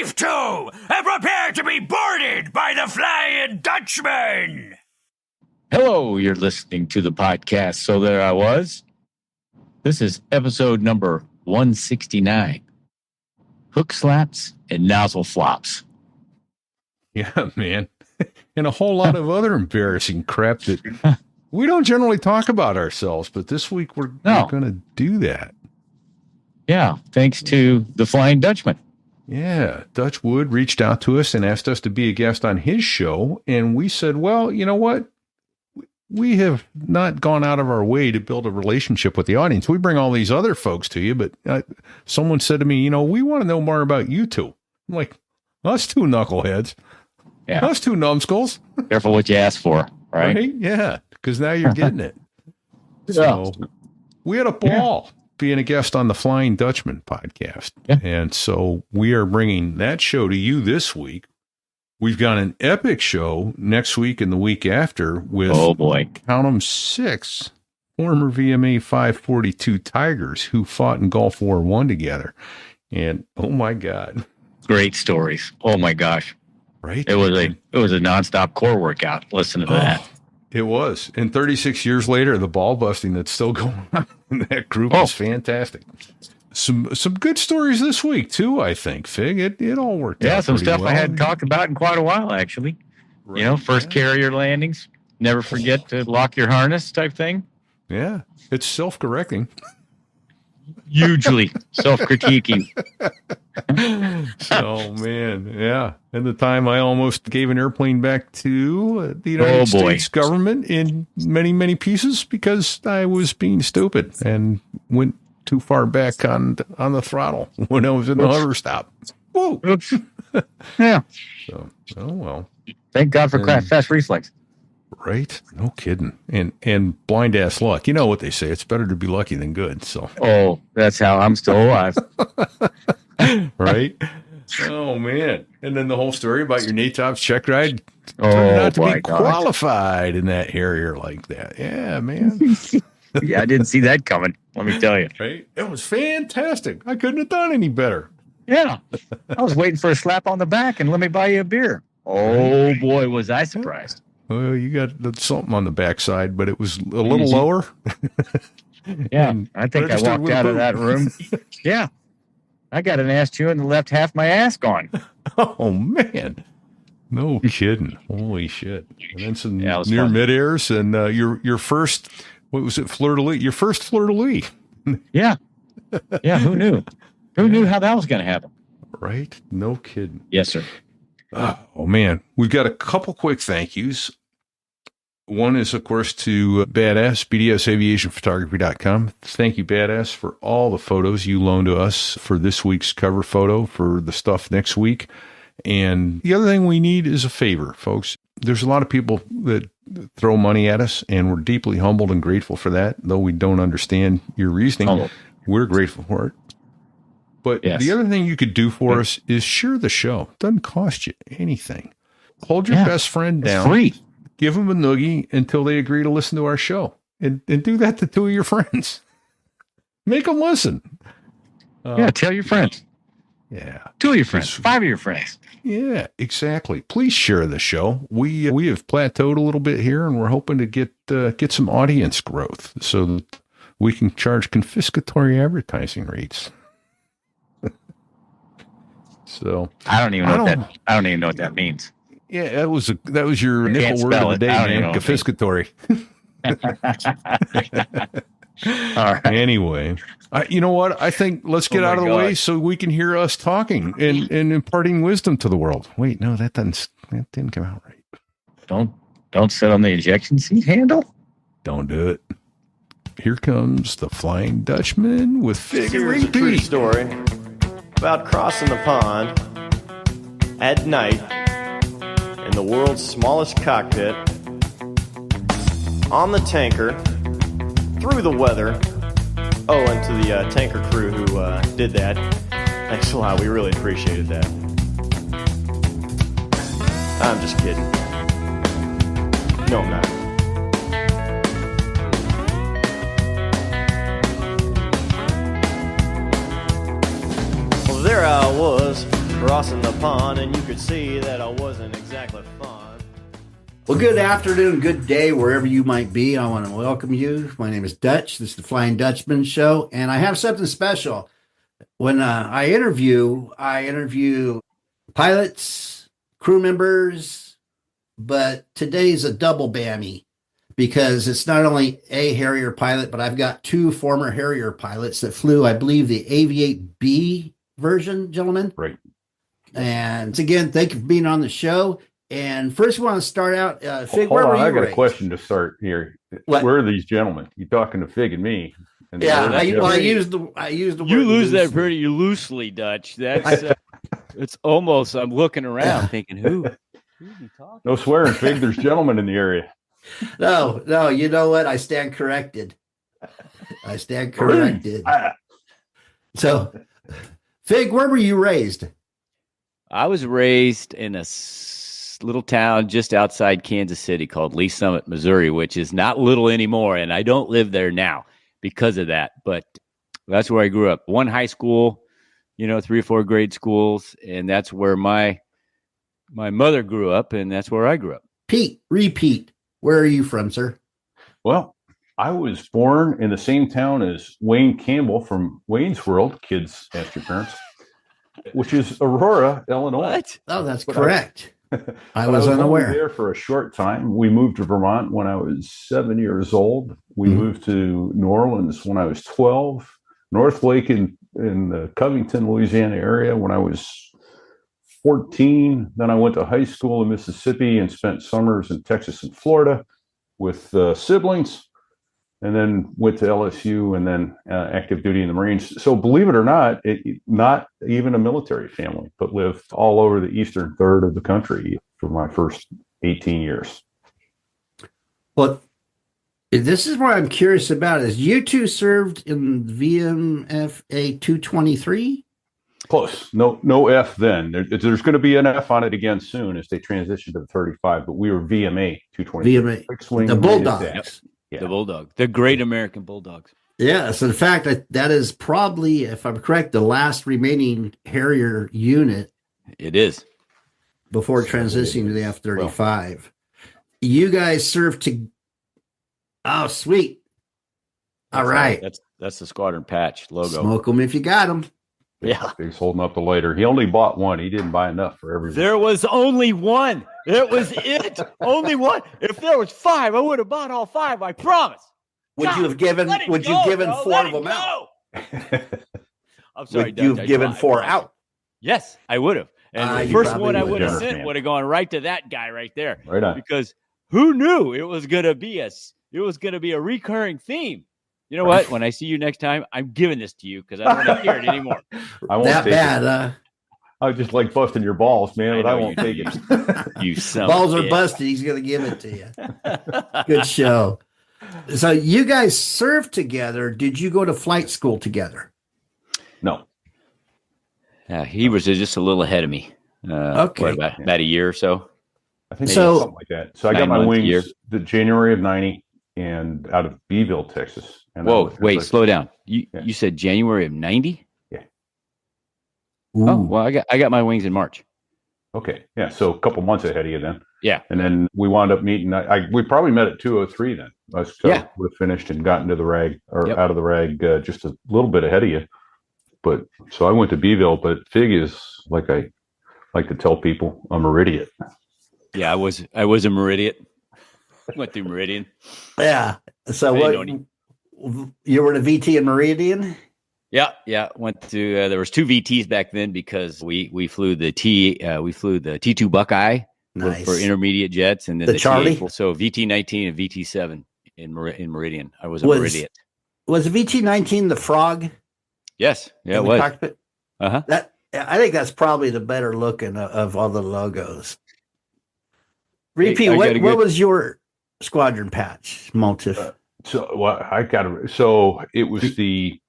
Heave to and prepare to be boarded by the Flying Dutchman. Hello, you're listening to the podcast. So there I was. This is episode number 169. Hook slaps and nozzle flops. Yeah, man. And a whole lot of other embarrassing crap that we don't generally talk about ourselves, but this week we're going to do that. Yeah, thanks to the Flying Dutchman. Yeah, Dutch Wood reached out to us and asked us to be a guest on his show, and we said, well, you know what? We have not gone out of our way to build a relationship with the audience. We bring all these other folks to you, but someone said to me, we want to know more about you two. I'm like, us two knuckleheads. Yeah. Us two numbskulls. Careful what you ask for, right? Yeah, because now you're getting it. So we had a ball being a guest on the Flying Dutchman podcast. Yeah. And so we are bringing that show to you this week. We've got an epic show next week and the week after with, count them 6 former VMA 542 Tigers who fought in Gulf War I together. And oh my God. Great stories. Oh my gosh. Right? It was a nonstop core workout. Listen to that. It was. And 36 years later, the ball busting that's still going on in that group is fantastic. Some good stories this week, too, I think, Fig. It all worked out. Yeah, some stuff well. I hadn't talked about in quite a while, actually. Right. First carrier landings. Never forget to lock your harness type thing. Yeah, it's self-correcting. Hugely self-critiquing. Oh, man, yeah. And the time I almost gave an airplane back to the United States government in many, many pieces because I was being stupid and went too far back on the throttle when I was in the hover stop. Whoa. Oops. Yeah. So, oh, well. Thank God for fast reflex. Right? No kidding. And blind ass luck. You know what they say. It's better to be lucky than good. So. Oh, that's how I'm still alive. Right? Oh, man. And then the whole story about your NATOPS checkride turned out to be qualified in that Harrier like that. Yeah, man. Yeah, I didn't see that coming. Let me tell you. Right? It was fantastic. I couldn't have done any better. Yeah. I was waiting for a slap on the back and let me buy you a beer. Oh, boy, was I surprised. Well, you got something on the backside, but it was a little lower. Yeah, I think I walked out of that room. Yeah. I got an ass chewing and left half my ass gone. Oh, man. No kidding. Holy shit. And then some near fun. mid-airs and your first, what was it, fleur-de-lis? Your first fleur-de-lis. Yeah. Yeah, who knew? Who knew how that was going to happen? Right? No kidding. Yes, sir. Oh, man. We've got a couple quick thank yous. One is, of course, to Badass, bdsaviationphotography.com. Thank you, Badass, for all the photos you loaned to us for this week's cover photo for the stuff next week. And the other thing we need is a favor, folks. There's a lot of people that throw money at us, and we're deeply humbled and grateful for that, though we don't understand your reasoning. We're grateful for it. But the other thing you could do for us is share the show. It doesn't cost you anything. Hold your best friend down. It's free. Give them a noogie until they agree to listen to our show. And do that to 2 of your friends. Make them listen. Tell your friends. Yeah. 2 of your friends. 5 of your friends. Yeah, exactly. Please share the show. We have plateaued a little bit here, and we're hoping to get some audience growth so that we can charge confiscatory advertising rates. So I don't even know what that means. Yeah, that was your nickel word of the day, man. Confiscatory. All right. Anyway, you know what? I think let's get out of the way so we can hear us talking and imparting wisdom to the world. Wait, no, that didn't come out right. Don't sit on the ejection seat handle. Don't do it. Here comes the Flying Dutchman with RePete. True story about crossing the pond at night in the world's smallest cockpit on the tanker through the weather. Oh, and to the tanker crew who did that, thanks a lot. We really appreciated that. I'm just kidding. No, I'm not. Well, there I was, crossing the pond, and you could see that I wasn't exactly fun. Well, good afternoon, good day, wherever you might be. I want to welcome you. My name is Dutch. This is the Flying Dutchman Show, and I have something special. When I interview pilots, crew members, but today's a double bammy because it's not only a Harrier pilot, but I've got two former Harrier pilots that flew, I believe, the Aviate B version, gentlemen. Right. And again, thank you for being on the show. And first, we want to start out. Fig, Hold where on, were you I got raised? a question to start here. What? Where are these gentlemen? You talking to Fig and me? And Yeah, where are the I gentlemen? used the word. You lose that loosely. pretty loosely, Dutch. That's it's almost. I'm looking around thinking, who are you talking? No swearing, Fig. There's gentlemen in the area. No. You know what? I stand corrected. So, Fig, where were you raised? I was raised in a little town just outside Kansas City called Lee Summit, Missouri, which is not little anymore, and I don't live there now because of that. But that's where I grew up. One high school, 3 or 4 grade schools, and that's where my mother grew up, and that's where I grew up. RePete, where are you from, sir? Well, I was born in the same town as Wayne Campbell from Wayne's World. Kids, ask your parents. Which is Aurora, Illinois. What? Oh, that's But correct. I But was only unaware. there for a short time. We moved to Vermont when I was 7 years old. We Mhm. moved to New Orleans when I was 12. North Lake in the Covington, Louisiana area when I was 14. Then I went to high school in Mississippi and spent summers in Texas and Florida with siblings. And then went to LSU and then active duty in the Marines. So believe it or not, not even a military family, but lived all over the eastern third of the country for my first 18 years. Well, this is what I'm curious about. Is you two served in VMFA 223? Close. No F then. There's going to be an F on it again soon as they transition to the 35, but we were VMA 223. VMA, Fixed-wing the Marine Bulldogs. Attack. Yeah. The Bulldog, the great American Bulldogs. Yeah, so in fact, that is probably, if I'm correct, the last remaining Harrier unit It is. before So transitioning to the it is. F-35. You guys served to... Oh, sweet. All right. That's the squadron patch logo. Smoke them if you got them. Yeah. He's holding up the lighter. He only bought one. He didn't buy enough for everyone. There was only one. That was it. Only one. If there was 5, I would have bought all 5. I promise. Would you have given? Let it Would you go, given bro. 4 Let of it them out? go. I'm sorry, Would you Dutch, have I given tried. 4 out? Yes, I would have. And the You first probably one I would. would have Generous sent man. would have gone right to that guy right there. Right on. Because who knew it was gonna be a recurring theme. You know what? When I see you next time, I'm giving this to you because I don't want to hear it anymore. I won't That take bad, it. I just like busting your balls, man, but I won't take it. You son Balls of are a bitch. busted. He's going to give it to you. Good show. So you guys served together. Did you go to flight school together? No. Yeah, he was just a little ahead of me. Okay. About a year or so. I think So- something like that. So I got 9 my months, a year. wings the January of 90 and out of Beeville, Texas. And Whoa, wait, slow down. Yeah. You said January of 90? Ooh. Oh, well, I got my wings in March. Okay. Yeah. So a couple months ahead of you then. Yeah. And then we wound up meeting. We probably met at 203 then. Yeah. We finished and got into the rag or Yep. out of the rag just a little bit ahead of you. But so I went to Beeville, but Fig is like I like to tell people, I'm a idiot. Yeah, I was a Meridian. Went through Meridian. Yeah. So Hey, what? Noni. You were in a VT in Meridian? Yeah. Went to there was 2 VTs back then because we flew the T2 Buckeye Nice. for intermediate jets, and then The the Charlie? T8, so VT-19 and VT-7 in Meridian. I was a Was- Meridian. Was VT-19 the Frog? Yes, yeah, in it the was. cockpit? Uh-huh. I think that's probably the better looking of all the logos. Hey, Repeat. I got a What good- was your squadron patch motif? So so it was the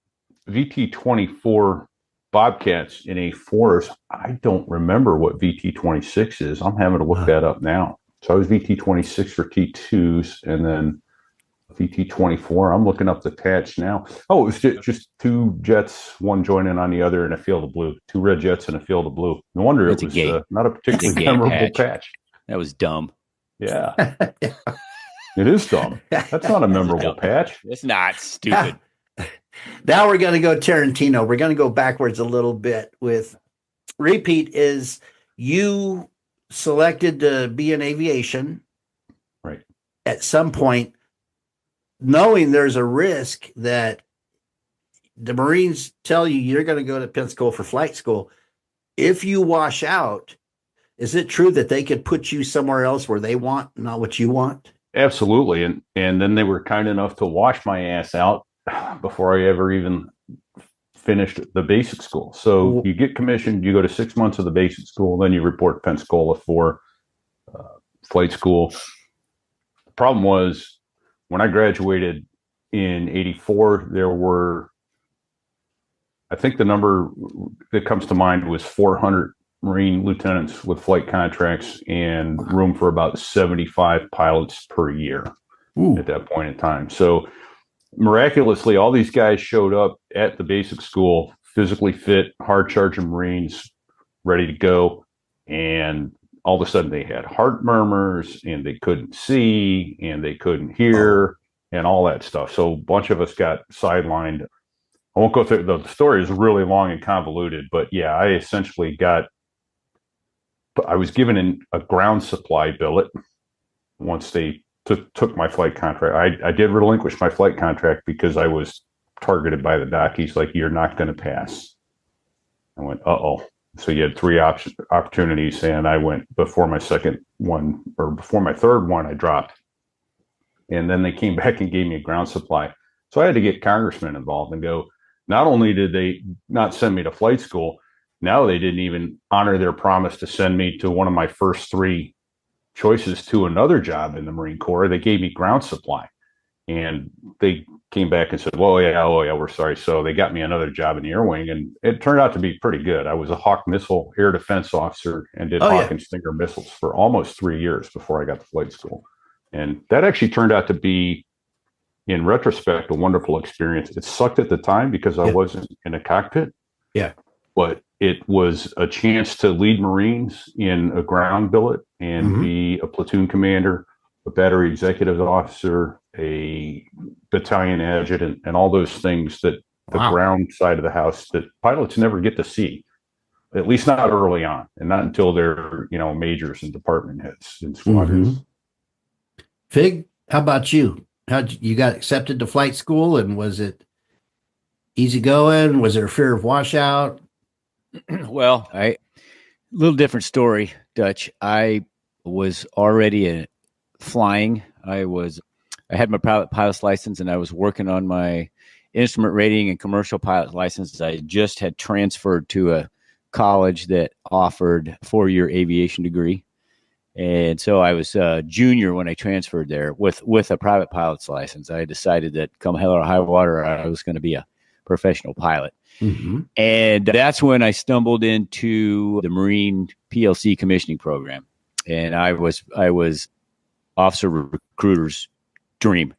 VT-24 Bobcats in a forest. I don't remember what VT-26 is. I'm having to look that up now. So I was VT-26 for T2s, and then VT-24. I'm looking up the patch now. Oh, it was just two jets, one joining on the other in a field of blue. Two red jets in a field of blue. No wonder it was not a particularly memorable patch. That was dumb. Yeah. It is dumb. That's not a memorable patch. It's not stupid. Now we're going to go Tarantino. We're going to go backwards a little bit with RePete. Is you selected to be in aviation, right? At some point, knowing there's a risk that the Marines tell you you're going to go to Pensacola for flight school. If you wash out, is it true that they could put you somewhere else where they want, not what you want? Absolutely. And then they were kind enough to wash my ass out before I ever even finished the basic school. So you get commissioned, you go to 6 months of the basic school, then you report to Pensacola for flight school. The problem was when I graduated in 84, there were, I think the number that comes to mind was 400 Marine lieutenants with flight contracts and room for about 75 pilots per year at that point in time. So miraculously, all these guys showed up at the basic school, physically fit, hard charging Marines, ready to go. And all of a sudden they had heart murmurs and they couldn't see and they couldn't hear and all that stuff. So a bunch of us got sidelined. I won't go through, the story is really long and convoluted, but yeah, I essentially I was given a ground supply billet once they took my flight contract. I did relinquish my flight contract because I was targeted by the doc. He's like, you're not going to pass. I went, uh-oh. So you had three opportunities, and I went before my second one, or before my third one, I dropped. And then they came back and gave me a ground supply. So I had to get congressmen involved and go, not only did they not send me to flight school, now they didn't even honor their promise to send me to one of my first three choices to another job in the Marine Corps. They gave me ground supply, and they came back and said, oh yeah, we're sorry. So they got me another job in the Air Wing, and it turned out to be pretty good. I was a Hawk missile air defense officer and did Hawk and Stinger missiles for almost 3 years before I got to flight school. And that actually turned out to be, in retrospect, a wonderful experience. It sucked at the time because I wasn't in a cockpit. Yeah. But it was a chance to lead Marines in a ground billet and be a platoon commander, a battery executive officer, a battalion adjutant, and all those things that the ground side of the house that pilots never get to see, at least not early on, and not until they're, majors and department heads in squadrons. Fig, how about you? You got accepted to flight school, and was it easy going? Was there a fear of washout? Well, a little different story, Dutch. I was already flying. I had my pilot's license, and I was working on my instrument rating and commercial pilot license. I just had transferred to a college that offered a 4-year aviation degree. And so I was a junior when I transferred there with a private pilot's license. I decided that come hell or high water, I was going to be a professional pilot. And that's when I stumbled into the Marine PLC commissioning program. And I was officer recruiter's dream.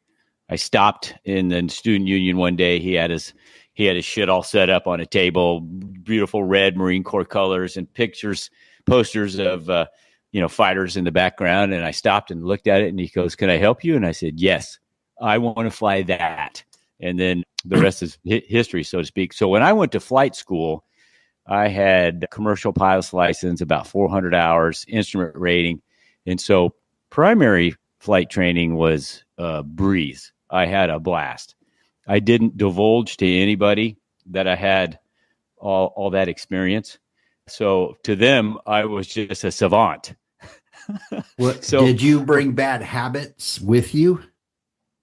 I stopped in the student union one day. He had his shit all set up on a table, beautiful red Marine Corps colors and posters of, fighters in the background. And I stopped and looked at it, and he goes, "Can I help you?" And I said, "Yes, I want to fly that." And then the rest is history, so to speak. So when I went to flight school, I had commercial pilot's license, about 400 hours, instrument rating. And so primary flight training was a breeze. I had a blast. I didn't divulge to anybody that I had all that experience. So to them, I was just a savant. So did you bring bad habits with you?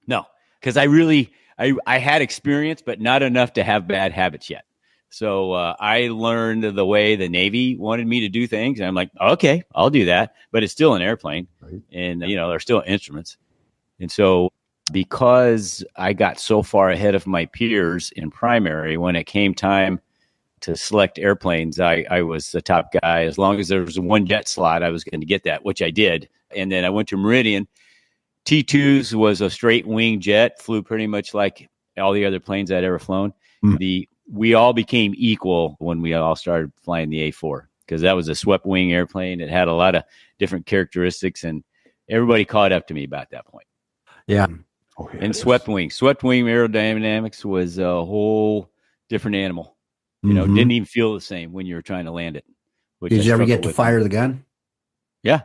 No, because I had experience, but not enough to have bad habits yet. So I learned the way the Navy wanted me to do things. And I'm like, okay, I'll do that. But it's still an airplane. Right. And, they're still instruments. And so because I got so far ahead of my peers in primary, when it came time to select airplanes, I was the top guy. As long as there was one jet slot, I was going to get that, which I did. And then I went to Meridian T2s was a straight wing jet, flew pretty much like all the other planes I'd ever flown. We all became equal when we all started flying the A4, because that was a swept wing airplane. It had a lot of different characteristics, and everybody caught up to me about that point. Yeah. And swept wing aerodynamics was a whole different animal. You know, didn't even feel the same when you were trying to land it. Did you ever get to fire the gun? Yeah.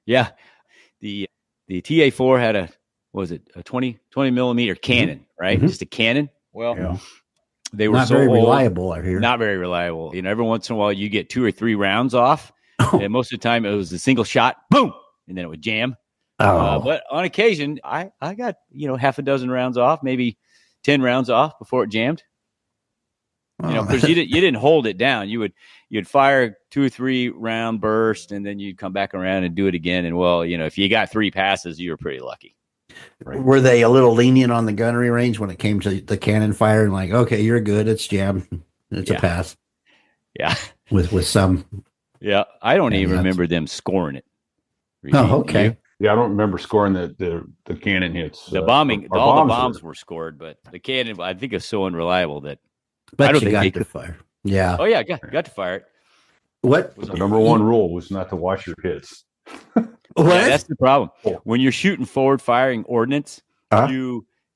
The TA4 had a 20 millimeter cannon, right? Just a cannon. Well, they were not so very old, reliable, I hear. Not very reliable. You know, every once in a while you get 2 or 3 rounds off, and most of the time it was a single shot, boom, and then it would jam. But on occasion, I got, half a dozen rounds off, maybe 10 rounds off before it jammed. Because you didn't hold it down. You'd fire 2 or 3 round burst, and then you'd come back around and do it again. And if you got 3 passes, you were pretty lucky. Right? Were they a little lenient on the gunnery range when it came to the cannon fire, and like, okay, you're good, it's jammed, it's a pass? Yeah, with some. Yeah, I don't even remember them scoring it. Oh, okay. Yeah, I don't remember scoring the cannon hits. The bombing, all the bombs were scored, but the cannon, I think, is so unreliable that. But I don't you think got to fire. Yeah. Oh yeah, got to fire it. What was the number one rule was not to watch your hits. What? Yeah, that's the problem. When you're shooting forward firing ordnance,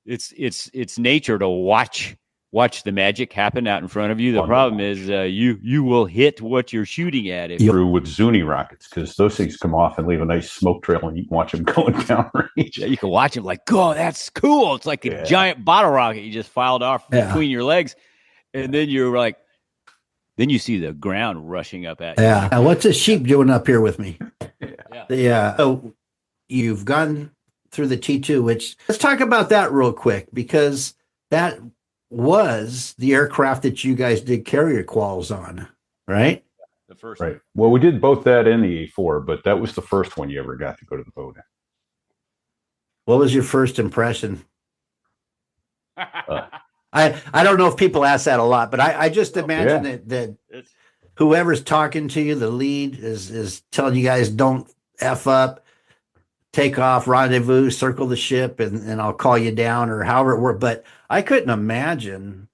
it's nature to watch the magic happen out in front of you. The problem is you will hit what you're shooting at. Through with Zuni rockets, because those things come off and leave a nice smoke trail, and you can watch them going down range. Yeah, you can watch them like, oh, that's cool. It's like a giant bottle rocket you just filed off between your legs. And then you're like, then you see the ground rushing up at you. Yeah. Now, what's this sheep doing up here with me? So you've gone through the T2, which let's talk about that real quick, because that was the aircraft that you guys did carrier quals on, right? The first right. Well, we did both that and the A4, but that was the first one you ever got to go to the boat in. What was your first impression? I don't know if people ask that a lot, but I just imagine that whoever's talking to you, the lead is telling you guys, don't F up, take off, rendezvous, circle the ship, and I'll call you down, or however it worked. But I couldn't imagine.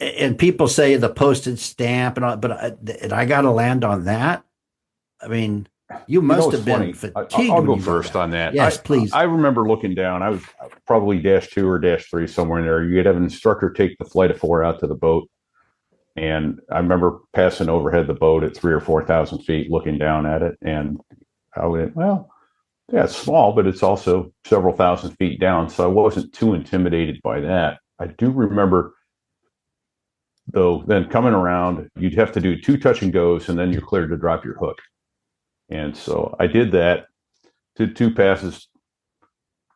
And people say the postage stamp and all, but I got to land on that. I mean, you must have been fatigued. I'll go first on that. Yes, please. I remember looking down. I was probably -2 or -3, somewhere in there. You'd have an instructor take the flight of 4 out to the boat. And I remember passing overhead the boat at 3,000 or 4,000 feet, looking down at it. And I went, well, yeah, it's small, but it's also several thousand feet down. So I wasn't too intimidated by that. I do remember, though, then coming around, you'd have to do 2 touch and goes, and then you're cleared to drop your hook. And so I did that, did 2 passes,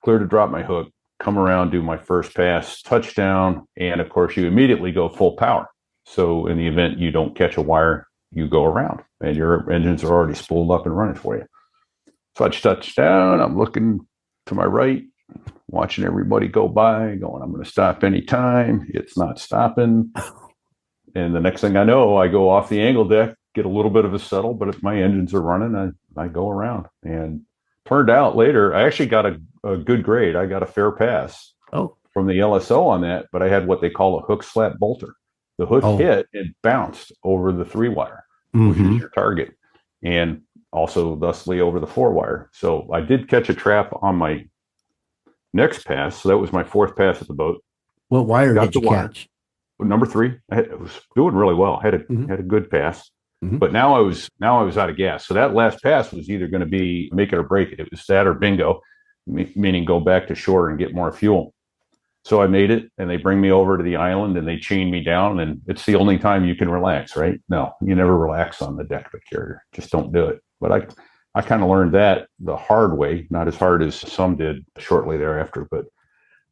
clear to drop my hook, come around, do my first pass, touchdown, and of course you immediately go full power. So in the event you don't catch a wire, you go around, and your engines are already spooled up and running for you. So I touch down, I'm looking to my right, watching everybody go by, going, I'm going to stop anytime. It's not stopping. And the next thing I know, I go off the angle deck, get a little bit of a settle, but if my engines are running, I go around. And turned out later, I actually got a good grade. I got a fair pass from the LSO on that, but I had what they call a hook slap bolter. The hook hit and bounced over the 3-wire, which is your target, and also thusly over the 4-wire. So I did catch a trap on my next pass. So that was my 4th pass at the boat. What wire did you catch? Number 3. I was doing really well. Had a good pass. But now I was out of gas. So that last pass was either going to be make it or break it. It was that or bingo, meaning go back to shore and get more fuel. So I made it, and they bring me over to the island, and they chain me down, and it's the only time you can relax, right? No, you never relax on the deck of a carrier. Just don't do it. But I kind of learned that the hard way, not as hard as some did shortly thereafter. But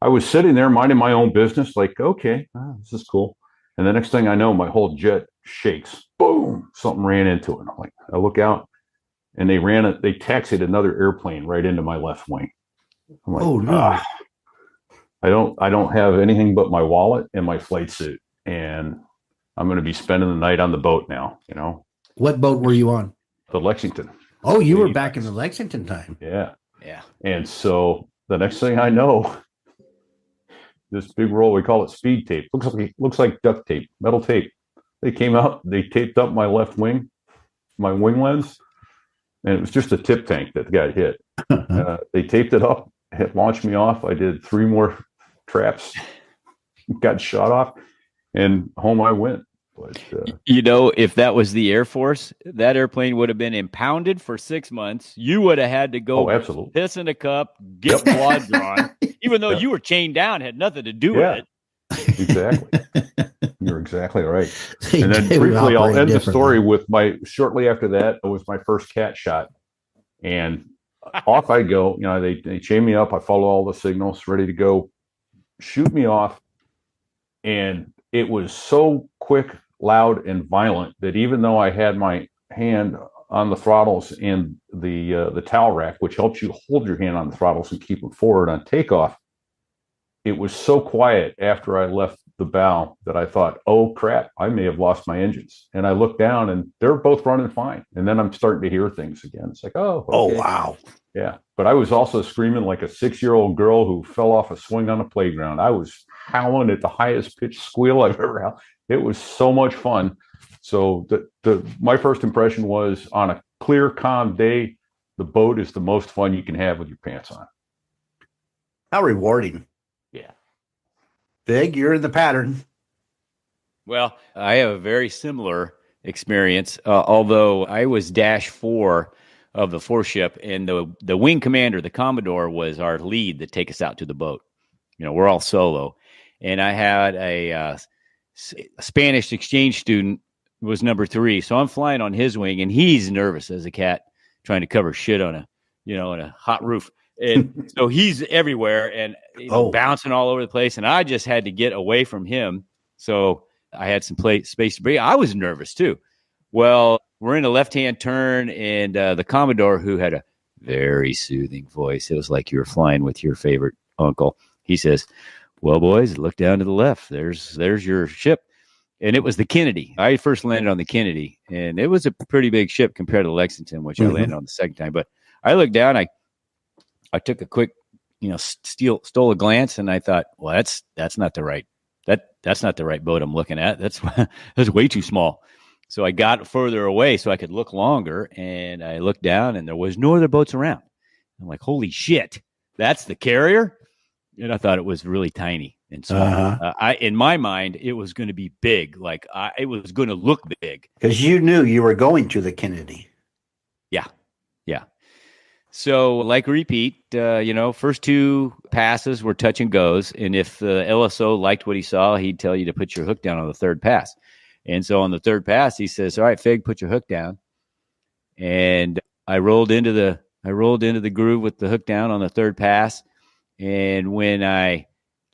I was sitting there minding my own business, like, okay, this is cool. And the next thing I know, my whole jet shakes. Boom! Something ran into it. I look out, and they taxied another airplane right into my left wing. I'm like, oh no! I don't have anything but my wallet and my flight suit, and I'm going to be spending the night on the boat now. What boat were you on? The Lexington. Oh, you were back in the Lexington time. Yeah. Yeah. And so the next thing I know, this big roll, we call it speed tape. Looks like duct tape, metal tape. They came out, they taped up my left wing, my wing lens, and it was just a tip tank that got hit. They taped it up, it launched me off. I did 3 more traps, got shot off, and home I went. But if that was the Air Force, that airplane would have been impounded for 6 months. You would have had to go absolutely. piss in a cup, get blood drawn, even though you were chained down, had nothing to do with it. Exactly. You're exactly right. And then briefly, I'll end the story with shortly after that, it was my first cat shot. And off I go. They chain me up. I follow all the signals, ready to go, shoot me off. And it was so quick, loud, and violent that even though I had my hand on the throttles and the towel rack, which helps you hold your hand on the throttles and keep them forward on takeoff, it was so quiet after I left the bow that I thought, oh crap, I may have lost my engines. And I looked down and they're both running fine. And then I'm starting to hear things again. It's like, oh, okay. Oh, wow. Yeah. But I was also screaming like a 6-year-old girl who fell off a swing on a playground. I was howling at the highest pitched squeal I've ever had. It was so much fun. So my first impression was, on a clear, calm day, the boat is the most fun you can have with your pants on. How rewarding. Yeah. Big, you're in the pattern. Well, I have a very similar experience, although I was Dash 4 of the 4-ship, and the wing commander, the Commodore, was our lead that take us out to the boat. We're all solo. And I had a Spanish exchange student who was number 3. So I'm flying on his wing, and he's nervous as a cat trying to cover shit on a hot roof. And so he's everywhere and bouncing all over the place. And I just had to get away from him. So I had some space to breathe. I was nervous too. Well, we're in a left-hand turn, and the Commodore, who had a very soothing voice, it was like you were flying with your favorite uncle. He says, well, boys, look down to the left. There's your ship. And it was the Kennedy. I first landed on the Kennedy, and it was a pretty big ship compared to the Lexington, which I landed on the second time. But I looked down, I took a quick, stole a glance, and I thought, well, that's not the right, that's not the right boat I'm looking at. That's way too small. So I got further away so I could look longer, and I looked down, and there was no other boats around. I'm like, holy shit, that's the carrier? And I thought it was really tiny and small. In my mind, it was going to be big. Like it was going to look big. Because you knew you were going to the Kennedy. Yeah. So like RePete, first 2 passes were touch and goes. And if the LSO liked what he saw, he'd tell you to put your hook down on the 3rd pass. And so on the 3rd pass, he says, all right, Fig, put your hook down. And I rolled into the groove with the hook down on the 3rd pass. And when I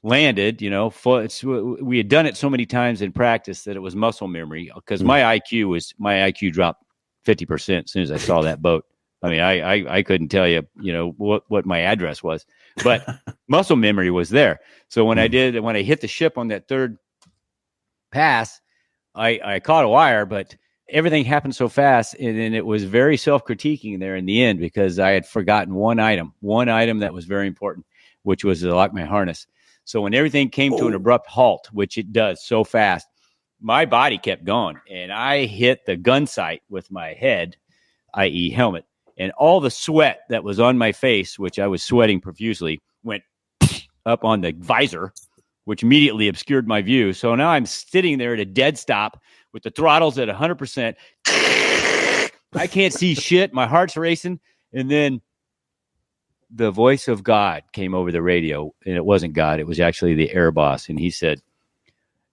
landed, we had done it so many times in practice that it was muscle memory, because my IQ dropped 50% as soon as I saw that boat. I mean, I couldn't tell you, what my address was, but muscle memory was there. So when I hit the ship on that 3rd pass, I caught a wire, but everything happened so fast. And then it was very self-critiquing there in the end, because I had forgotten one item that was very important, which was to lock my harness. So when everything came to an abrupt halt, which it does so fast, my body kept going, and I hit the gun sight with my head, i.e. helmet, and all the sweat that was on my face, which I was sweating profusely, went up on the visor, which immediately obscured my view. So now I'm sitting there at a dead stop with the throttles at 100%. I can't see shit. My heart's racing. And then the voice of God came over the radio, and it wasn't God. It was actually the air boss. And he said,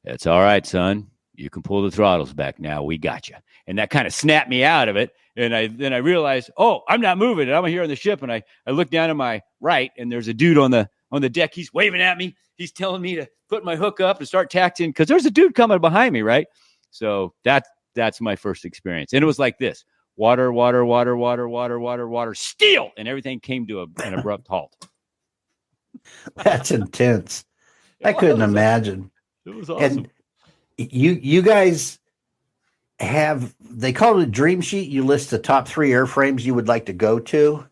"It's all right, son. You can pull the throttles back now. We got you." And that kind of snapped me out of it. And then I realized, I'm not moving. And I'm here on the ship. And I look down to my right, and there's a dude on the deck. He's waving at me. He's telling me to put my hook up and start tacking, because there's a dude coming behind me, right? So that's my first experience. And it was like this: water, water, water, water, water, water, water, steel. And everything came to an abrupt halt. That's intense. I couldn't imagine. It was awesome. And you guys they call it a dream sheet. You list the top 3 airframes you would like to go to.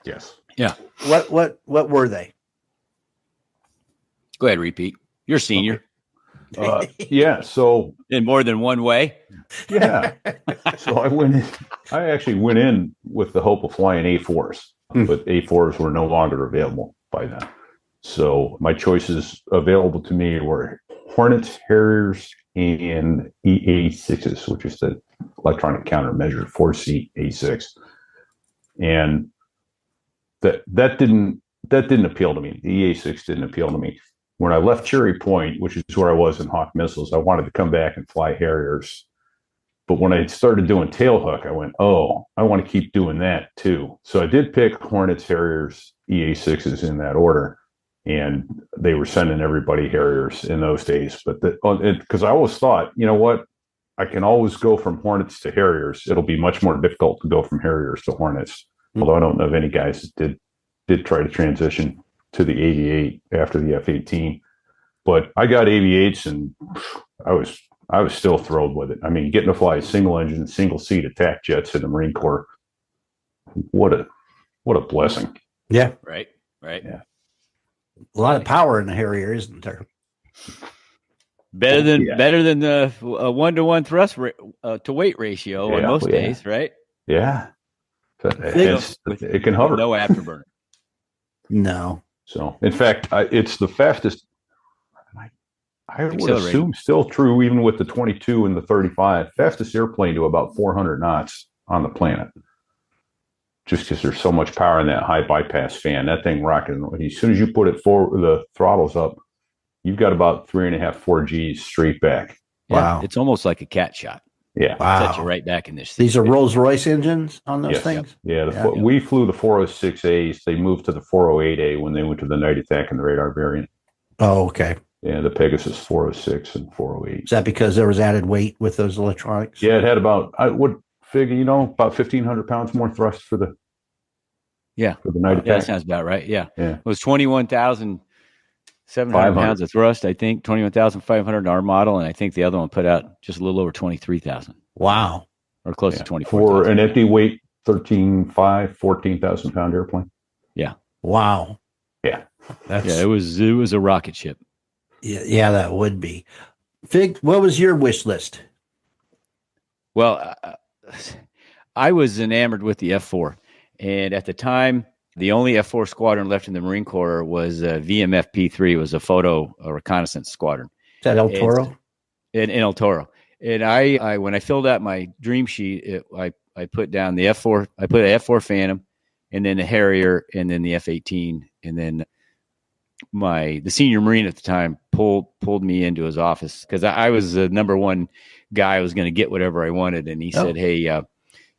Yes. Yeah. What were they? Go ahead, repeat. You're senior Yeah. So in more than one way. yeah. So I actually went in with the hope of flying A4s, but A4s were no longer available by then. So my choices available to me were Hornets, Harriers, and EA6s, which is the electronic countermeasure 4-seat A6. And that didn't appeal to me. The EA6 didn't appeal to me. When I left Cherry Point, which is where I was in Hawk Missiles, I wanted to come back and fly Harriers. But when I started doing tailhook, I went, oh, I want to keep doing that too. So I did pick Hornets, Harriers, EA6s in that order. And they were sending everybody Harriers in those days. But because I always thought, you know what, I can always go from Hornets to Harriers. It'll be much more difficult to go from Harriers to Hornets. Although I don't know of any guys that did try to transition to the 88 after the F-18. But I got 88s and I was still thrilled with it. I mean, getting to fly single engine, single seat attack jets in the Marine Corps. What a blessing. Yeah. Right. Yeah. A lot of power in the Harrier, isn't there? Better than the 1-to-1 thrust to weight ratio on most days, right? Yeah. It can hover. No afterburner. No. So, in fact, it's the fastest. I would assume still true, even with the 22 and the 35. Fastest airplane to about 400 knots on the planet. Just because there's so much power in that high bypass fan. That thing rocking. As soon as you put it forward, the throttles up, you've got about 3.5, 4 Gs straight back. Wow. Yeah, it's almost like a cat shot. Yeah. Wow. Set you right back in this. These are Rolls-Royce engines on those things? Yeah. We flew the 406As. They moved to the 408A when they went to the night attack and the radar variant. Oh, okay. Yeah, the Pegasus 406 and 408. Is that because there was added weight with those electronics? Yeah, it had about, I would figure, about 1,500 pounds more thrust for the night attack. Yeah, that sounds about right. Yeah. It was 21,700 pounds of thrust, I think, 21,500 our model, and I think the other one put out just a little over 23,000. Wow. Or close to 24,000. For an empty weight, 13.5, 14,000 pound airplane. Yeah. Wow. Yeah. It was a rocket ship. Yeah, that would be. Fig, what was your wish list? Well, I was enamored with the F4. And at the time, the only F4 squadron left in the Marine Corps was VMF P3. It was a reconnaissance squadron. Is that El Toro? In El Toro. And I when I filled out my dream sheet, I put down the F4. I put an F4 Phantom, and then the Harrier, and then the F-18, and then the senior Marine at the time pulled me into his office because I was the number one guy. I was going to get whatever I wanted, and he said, "Hey,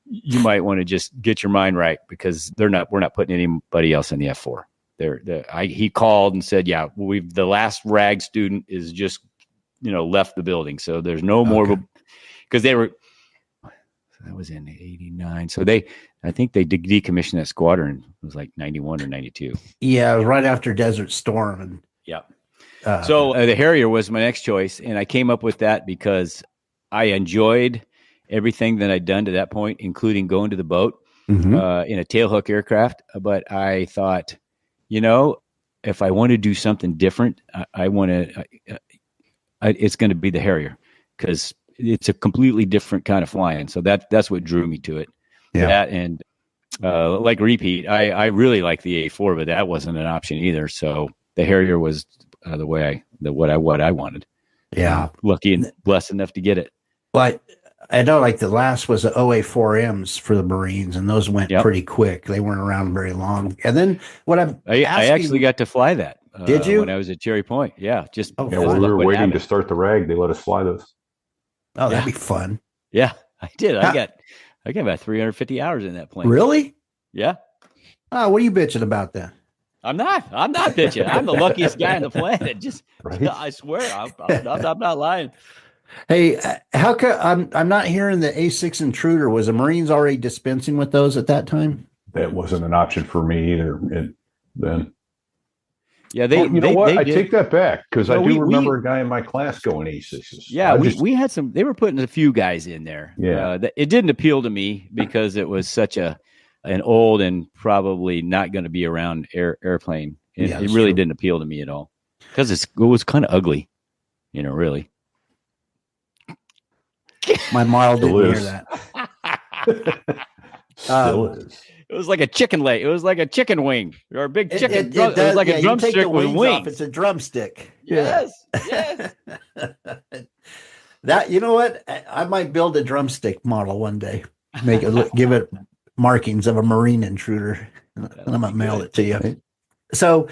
you might want to just get your mind right because we're not putting anybody else in the F4." He called and said, "Yeah, the last RAG student is just left the building, so there's no more because they were." That was in '89, so I think they decommissioned that squadron. It was like 91 or 92. Yeah, it was right after Desert Storm. And so the Harrier was my next choice, and I came up with that because I enjoyed everything that I'd done to that point, including going to the boat in a tailhook aircraft. But I thought, if I want to do something different, it's going to be the Harrier because it's a completely different kind of flying. So that's what drew me to it. Yeah. That and like RePete, I really like the A4, but that wasn't an option either. So the Harrier was what I wanted. Yeah. Lucky and blessed enough to get it. But I know like the last was the OA4Ms for the Marines, and those went pretty quick. They weren't around very long. And then I actually got to fly that. Did you? When I was at Cherry Point. Yeah. We were waiting to start the RAG. They let us fly those. Oh, that'd be fun. Yeah, I did. I got about 350 hours in that plane. Really? Yeah. Oh, what are you bitching about then? I'm not bitching. I'm the luckiest guy on the planet. Just, I swear, I'm not lying. Hey, how come I'm not hearing the A6 Intruder? Was the Marines already dispensing with those at that time? That wasn't an option for me either. Then. Yeah, I take that back because I do remember a guy in my class going A6s. Yeah, we had some. They were putting a few guys in there. Yeah, it didn't appeal to me because it was such a an old and probably not going to be around airplane. It really didn't appeal to me at all because it was kind of ugly, really. My model didn't hear that. Still is. It was like a chicken leg. It was like a chicken wing or a big chicken. It was like a drumstick you take the with wings. off, it's a drumstick. Yes. That, you know what? I might build a drumstick model one day. Make it give it markings of a Marine intruder, and I'm gonna mail it to you. Right. So,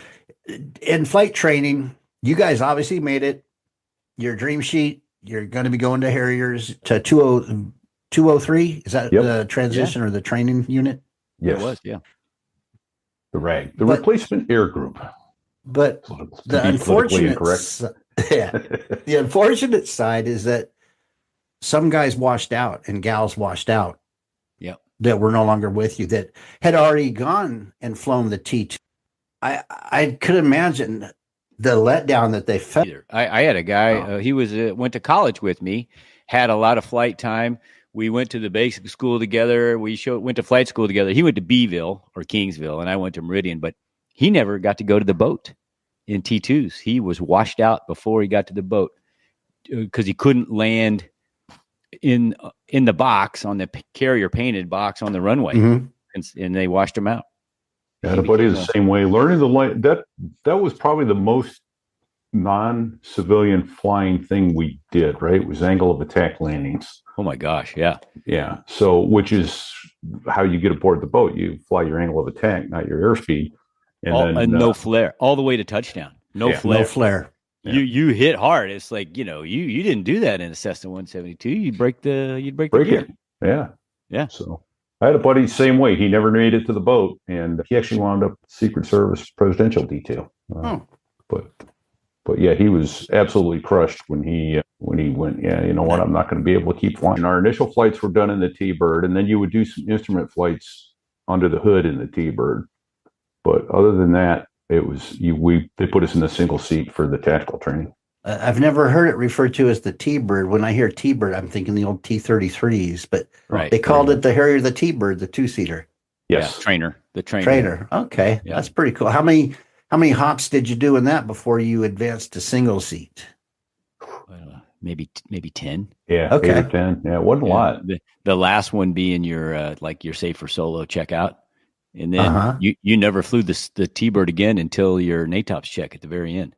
in flight training, you guys obviously made it. Your dream sheet. You're going to be going to Harriers to 203. Is that the transition or the training unit? Yes. It was, yeah. The RAG, the replacement air group. But the unfortunate, the unfortunate side is that some guys washed out and gals washed out. Yeah, that were no longer with you, that had already gone and flown the T2. I could imagine the letdown that they felt. I had a guy. He went to college with me, had a lot of flight time. We went to the basic school together. We went to flight school together. He went to Beeville or Kingsville, and I went to Meridian. But he never got to go to the boat in T2s. He was washed out before he got to the boat because he couldn't land in the box, on the carrier painted box on the runway, and they washed him out. I had a buddy the same way. Learning the light, that was probably the most non-civilian flying thing we did, right? It was angle of attack landings. Oh my gosh, yeah. Yeah. So, which is how you get aboard the boat. You fly your angle of attack, not your airspeed. And no flare, all the way to touchdown. No flare. No flare. Yeah. You hit hard. It's like, you didn't do that in a Cessna 172. You'd break the gear. Yeah. Yeah. So I had a buddy the same way. He never made it to the boat, and he actually wound up Secret Service presidential detail. But yeah, he was absolutely crushed when he went, you know what, I'm not going to be able to keep flying. Our initial flights were done in the T-Bird, and then you would do some instrument flights under the hood in the T-Bird. But other than that, it was they put us in the single seat for the tactical training. I've never heard it referred to as the T-Bird. When I hear T-Bird, I'm thinking the old T-33s, but they called it the Harrier, the T-Bird, the two-seater. Yes. Yeah, trainer. Okay. Yeah. That's pretty cool. How many hops did you do in that before you advanced to single seat? Maybe 10. Yeah. Okay. 8 or 10. Yeah. It wasn't a lot. The last one being your safe for solo checkout. And then you never flew the T-Bird again until your NATOPS check at the very end.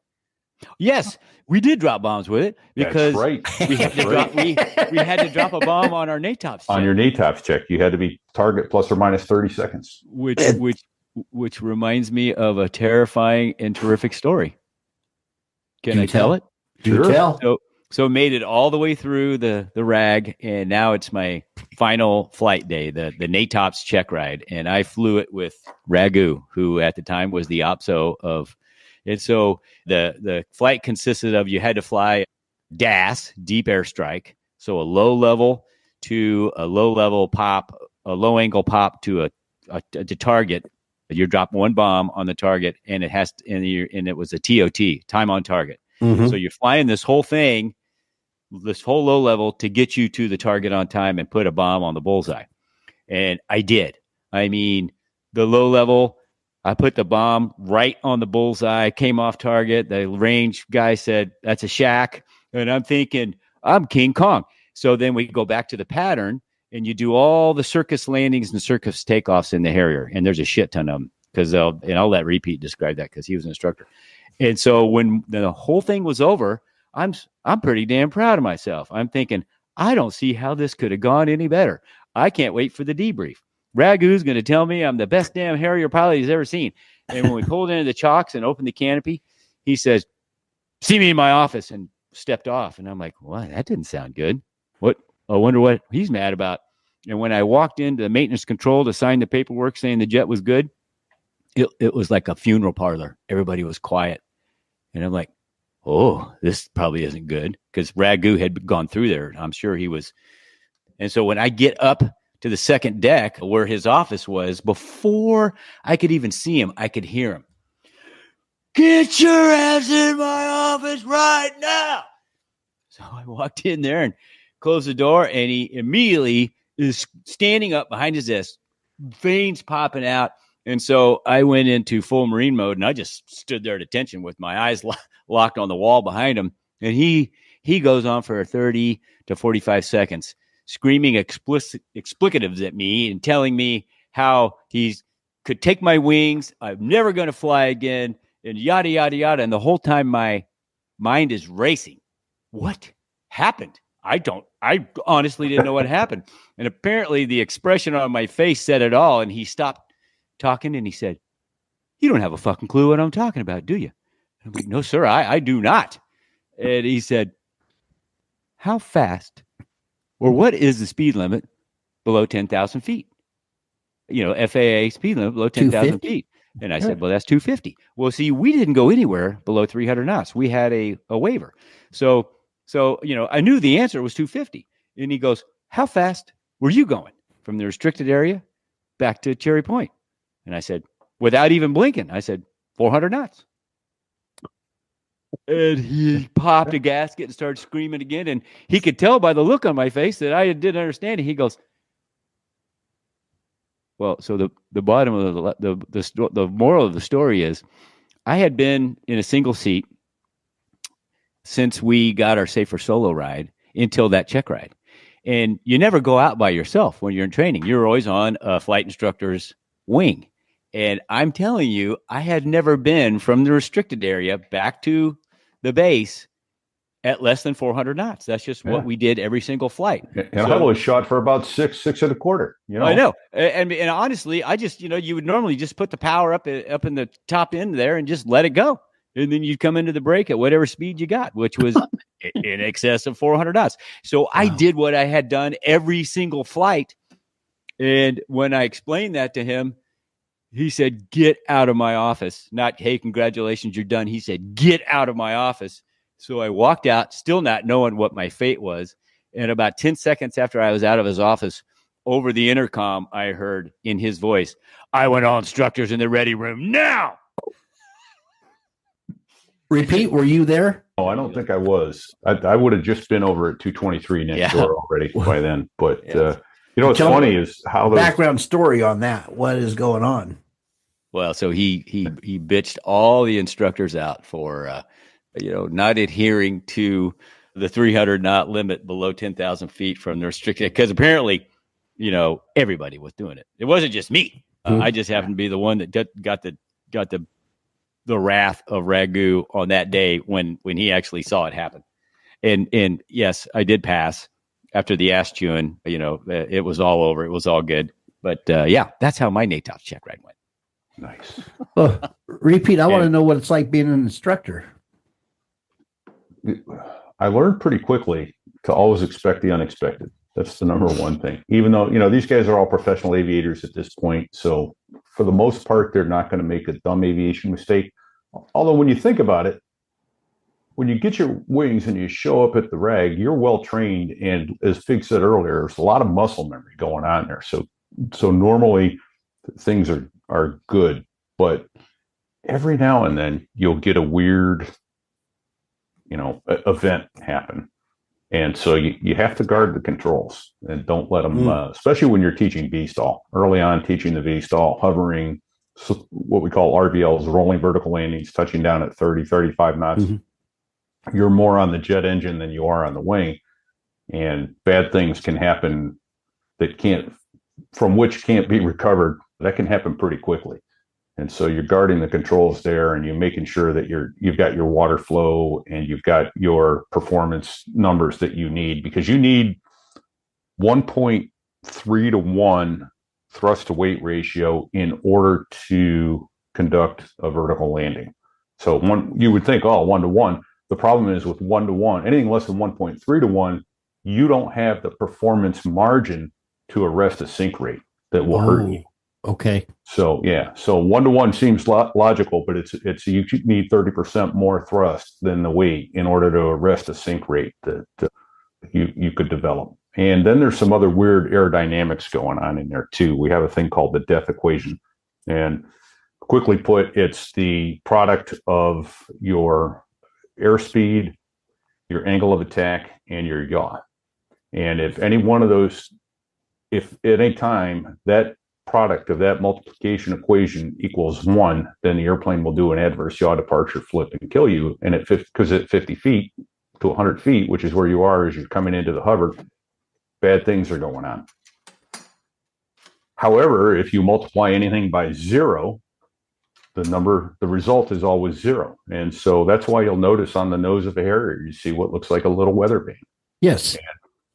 Yes, we did drop bombs with it because we had to drop a bomb on our NATOPS check. On your NATOPS check, you had to be target plus or minus 30 seconds. Which reminds me of a terrifying and terrific story. Can I tell it? Do tell. So made it all the way through the RAG, and now it's my final flight day, the NATOPS check ride, and I flew it with Ragu, who at the time was the OPSO of. And so the flight consisted of, you had to fly DAS, deep airstrike, so a low level to a low level pop, a low angle pop to a target. You drop one bomb on the target, and it was a TOT, time on target. So you're flying this whole thing, this whole low level, to get you to the target on time and put a bomb on the bullseye. And I did. I mean, the low level, I put the bomb right on the bullseye, came off target. The range guy said, that's a shack. And I'm thinking, I'm King Kong. So then we go back to the pattern, and you do all the circus landings and circus takeoffs in the Harrier. And there's a shit ton of them, I'll let RePete describe that because he was an instructor. And so when the whole thing was over, I'm pretty damn proud of myself. I'm thinking, I don't see how this could have gone any better. I can't wait for the debrief. Ragu's going to tell me I'm the best damn Harrier pilot he's ever seen. And when we pulled into the chocks and opened the canopy, he says, see me in my office, and stepped off. And I'm like, what? That didn't sound good. What? I wonder what he's mad about. And when I walked into the maintenance control to sign the paperwork saying the jet was good, it was like a funeral parlor. Everybody was quiet. And I'm like, oh, this probably isn't good, because Ragu had gone through there. I'm sure he was. And so when I get up to the second deck where his office was, before I could even see him, I could hear him. Get your ass in my office right now. So I walked in there and closed the door, and he immediately is standing up behind his desk. veins popping out. And so I went into full Marine mode, and I just stood there at attention with my eyes locked on the wall behind him. And he goes on for 30 to 45 seconds, screaming explicatives at me and telling me how he could take my wings. I'm never going to fly again, and yada, yada, yada. And the whole time my mind is racing. What happened? I honestly didn't know what happened. And apparently the expression on my face said it all. And he stopped talking and he said, "You don't have a fucking clue what I'm talking about, do you?" I'm like, "No, sir, I do not." And he said, "How fast or what is the speed limit below 10,000 feet? FAA speed limit below 10,000 feet." And I said, "Well, that's 250. Well, see, we didn't go anywhere below 300 knots. We had a waiver. So, I knew the answer was 250. And he goes, "How fast were you going from the restricted area back to Cherry Point?" And I said, without even blinking, I said, 400 knots. And he popped a gasket and started screaming again. And he could tell by the look on my face that I didn't understand it. He goes, well, so the bottom of the moral of the story is I had been in a single seat since we got our Safer Solo ride until that check ride. And you never go out by yourself when you're in training. You're always on a flight instructor's wing. And I'm telling you, I had never been from the restricted area back to the base at less than 400 knots. That's just what we did every single flight. And I was shot for about six and a quarter. I know. And honestly, I just, you would normally just put the power up in the top end there and just let it go. And then you'd come into the break at whatever speed you got, which was in excess of 400 knots. So I did what I had done every single flight. And when I explained that to him, he said, "Get out of my office." Not, "Hey, congratulations, you're done." He said, "Get out of my office." So I walked out, still not knowing what my fate was. And about 10 seconds after I was out of his office, over the intercom, I heard in his voice, "I want all instructors in the ready room now." RePete, were you there? Oh, I don't think I was. I would have just been over at 223 next door already by then. But what's funny is how the background story on that. What is going on? Well, so he bitched all the instructors out for not adhering to the 300 knot limit below 10,000 feet from the restricted, because apparently everybody was doing it. It wasn't just me. I just happened to be the one that got the wrath of Ragu on that day when he actually saw it happen. And yes, I did pass after the ass chewing. It was all over. It was all good. But that's how my NATOPS check ride went. Nice. RePete, I want to know what it's like being an instructor. I learned pretty quickly to always expect the unexpected. That's the number one thing. Even though, these guys are all professional aviators at this point. So for the most part, they're not going to make a dumb aviation mistake. Although when you think about it, when you get your wings and you show up at the rag, you're well trained. And as Fig said earlier, there's a lot of muscle memory going on there. So normally things are good, but every now and then you'll get a weird, event happen. And so you have to guard the controls and don't let them, especially when you're teaching V-stall. Early on, teaching the V-stall, hovering, what we call RVLs, rolling vertical landings, touching down at 30, 35 knots. Mm-hmm. You're more on the jet engine than you are on the wing. And bad things can happen from which can't be recovered. That can happen pretty quickly. And so you're guarding the controls there, and you're making sure that you've got your water flow and you've got your performance numbers that you need, because you need 1.3 to 1 thrust to weight ratio in order to conduct a vertical landing. So you would think, 1 to 1. The problem is with 1 to 1, anything less than 1.3 to 1, you don't have the performance margin to arrest a sink rate that will hurt you. Okay. So 1 to 1 seems logical, but it's you need 30% more thrust than the weight in order to arrest a sink rate that you could develop. And then there's some other weird aerodynamics going on in there too. We have a thing called the death equation, and quickly put, it's the product of your airspeed, your angle of attack, and your yaw. And if any one of those, if at any time that product of that multiplication equation equals 1, then the airplane will do an adverse yaw departure flip and kill you. And because at 50 feet to 100 feet, which is where you are as you're coming into the hover, bad things are going on. However, if you multiply anything by 0, the result is always 0. And so that's why you'll notice on the nose of a Harrier, you see what looks like a little weather vane. Yes.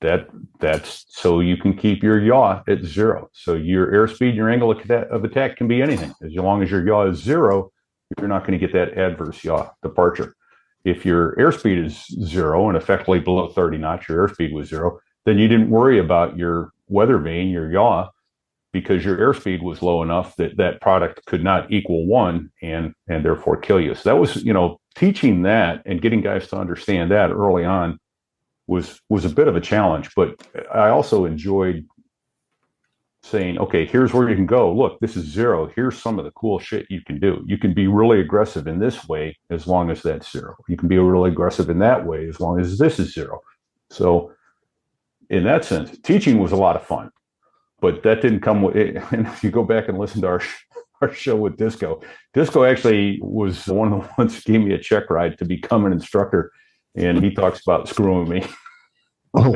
And that's so you can keep your yaw at 0. So your airspeed, your angle of attack can be anything. As long as your yaw is 0, you're not going to get that adverse yaw departure. If your airspeed is 0 and effectively below 30 knots, your airspeed was 0, then you didn't worry about your weather vane, your yaw, because your airspeed was low enough that that product could not equal 1 and therefore kill you. So that was, teaching that and getting guys to understand that early on was a bit of a challenge. But I also enjoyed saying, okay, here's where you can go. Look, this is 0. Here's some of the cool shit you can do. You can be really aggressive in this way as long as that's 0. You can be really aggressive in that way as long as this is 0. So in that sense, teaching was a lot of fun. But that didn't come with it. And if you go back and listen to our show with Disco actually was one of the ones that gave me a check ride to become an instructor. And he talks about screwing me. Oh,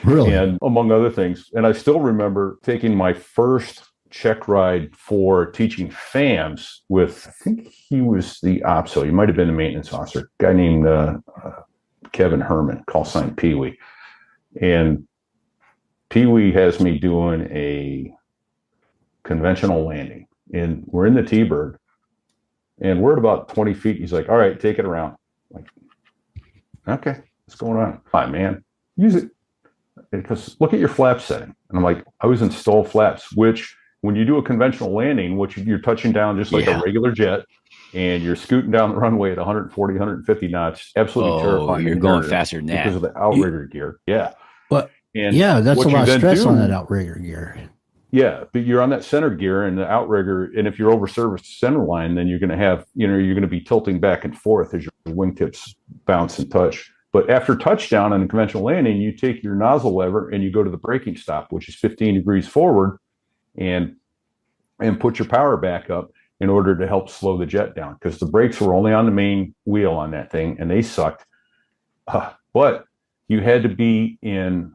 really? And among other things. And I still remember taking my first check ride for teaching FAMs with, I think he was the OPSO. He might have been the maintenance officer, a guy named Kevin Herman, call sign Pee Wee. And Pee Wee has me doing a conventional landing, and we're in the T-bird, and we're at about 20 feet. He's like, all right, take it around. I'm like, okay, what's going on? Hi, man, use it. Because look at your flap setting. And I'm like, I was in stall flaps, which when you do a conventional landing, which you're touching down just like a regular jet, and you're scooting down the runway at 140, 150 knots, absolutely terrifying. You're going faster than that. Because of the outrigger gear. Yeah. But and that's a lot of stress on that outrigger gear. Yeah, but you're on that center gear and the outrigger, and if you're over service center line, then you're going to have, you're going to be tilting back and forth as your wingtips bounce and touch. But after touchdown on a conventional landing, you take your nozzle lever and you go to the braking stop, which is 15 degrees forward, and put your power back up in order to help slow the jet down, because the brakes were only on the main wheel on that thing and they sucked. But you had to be in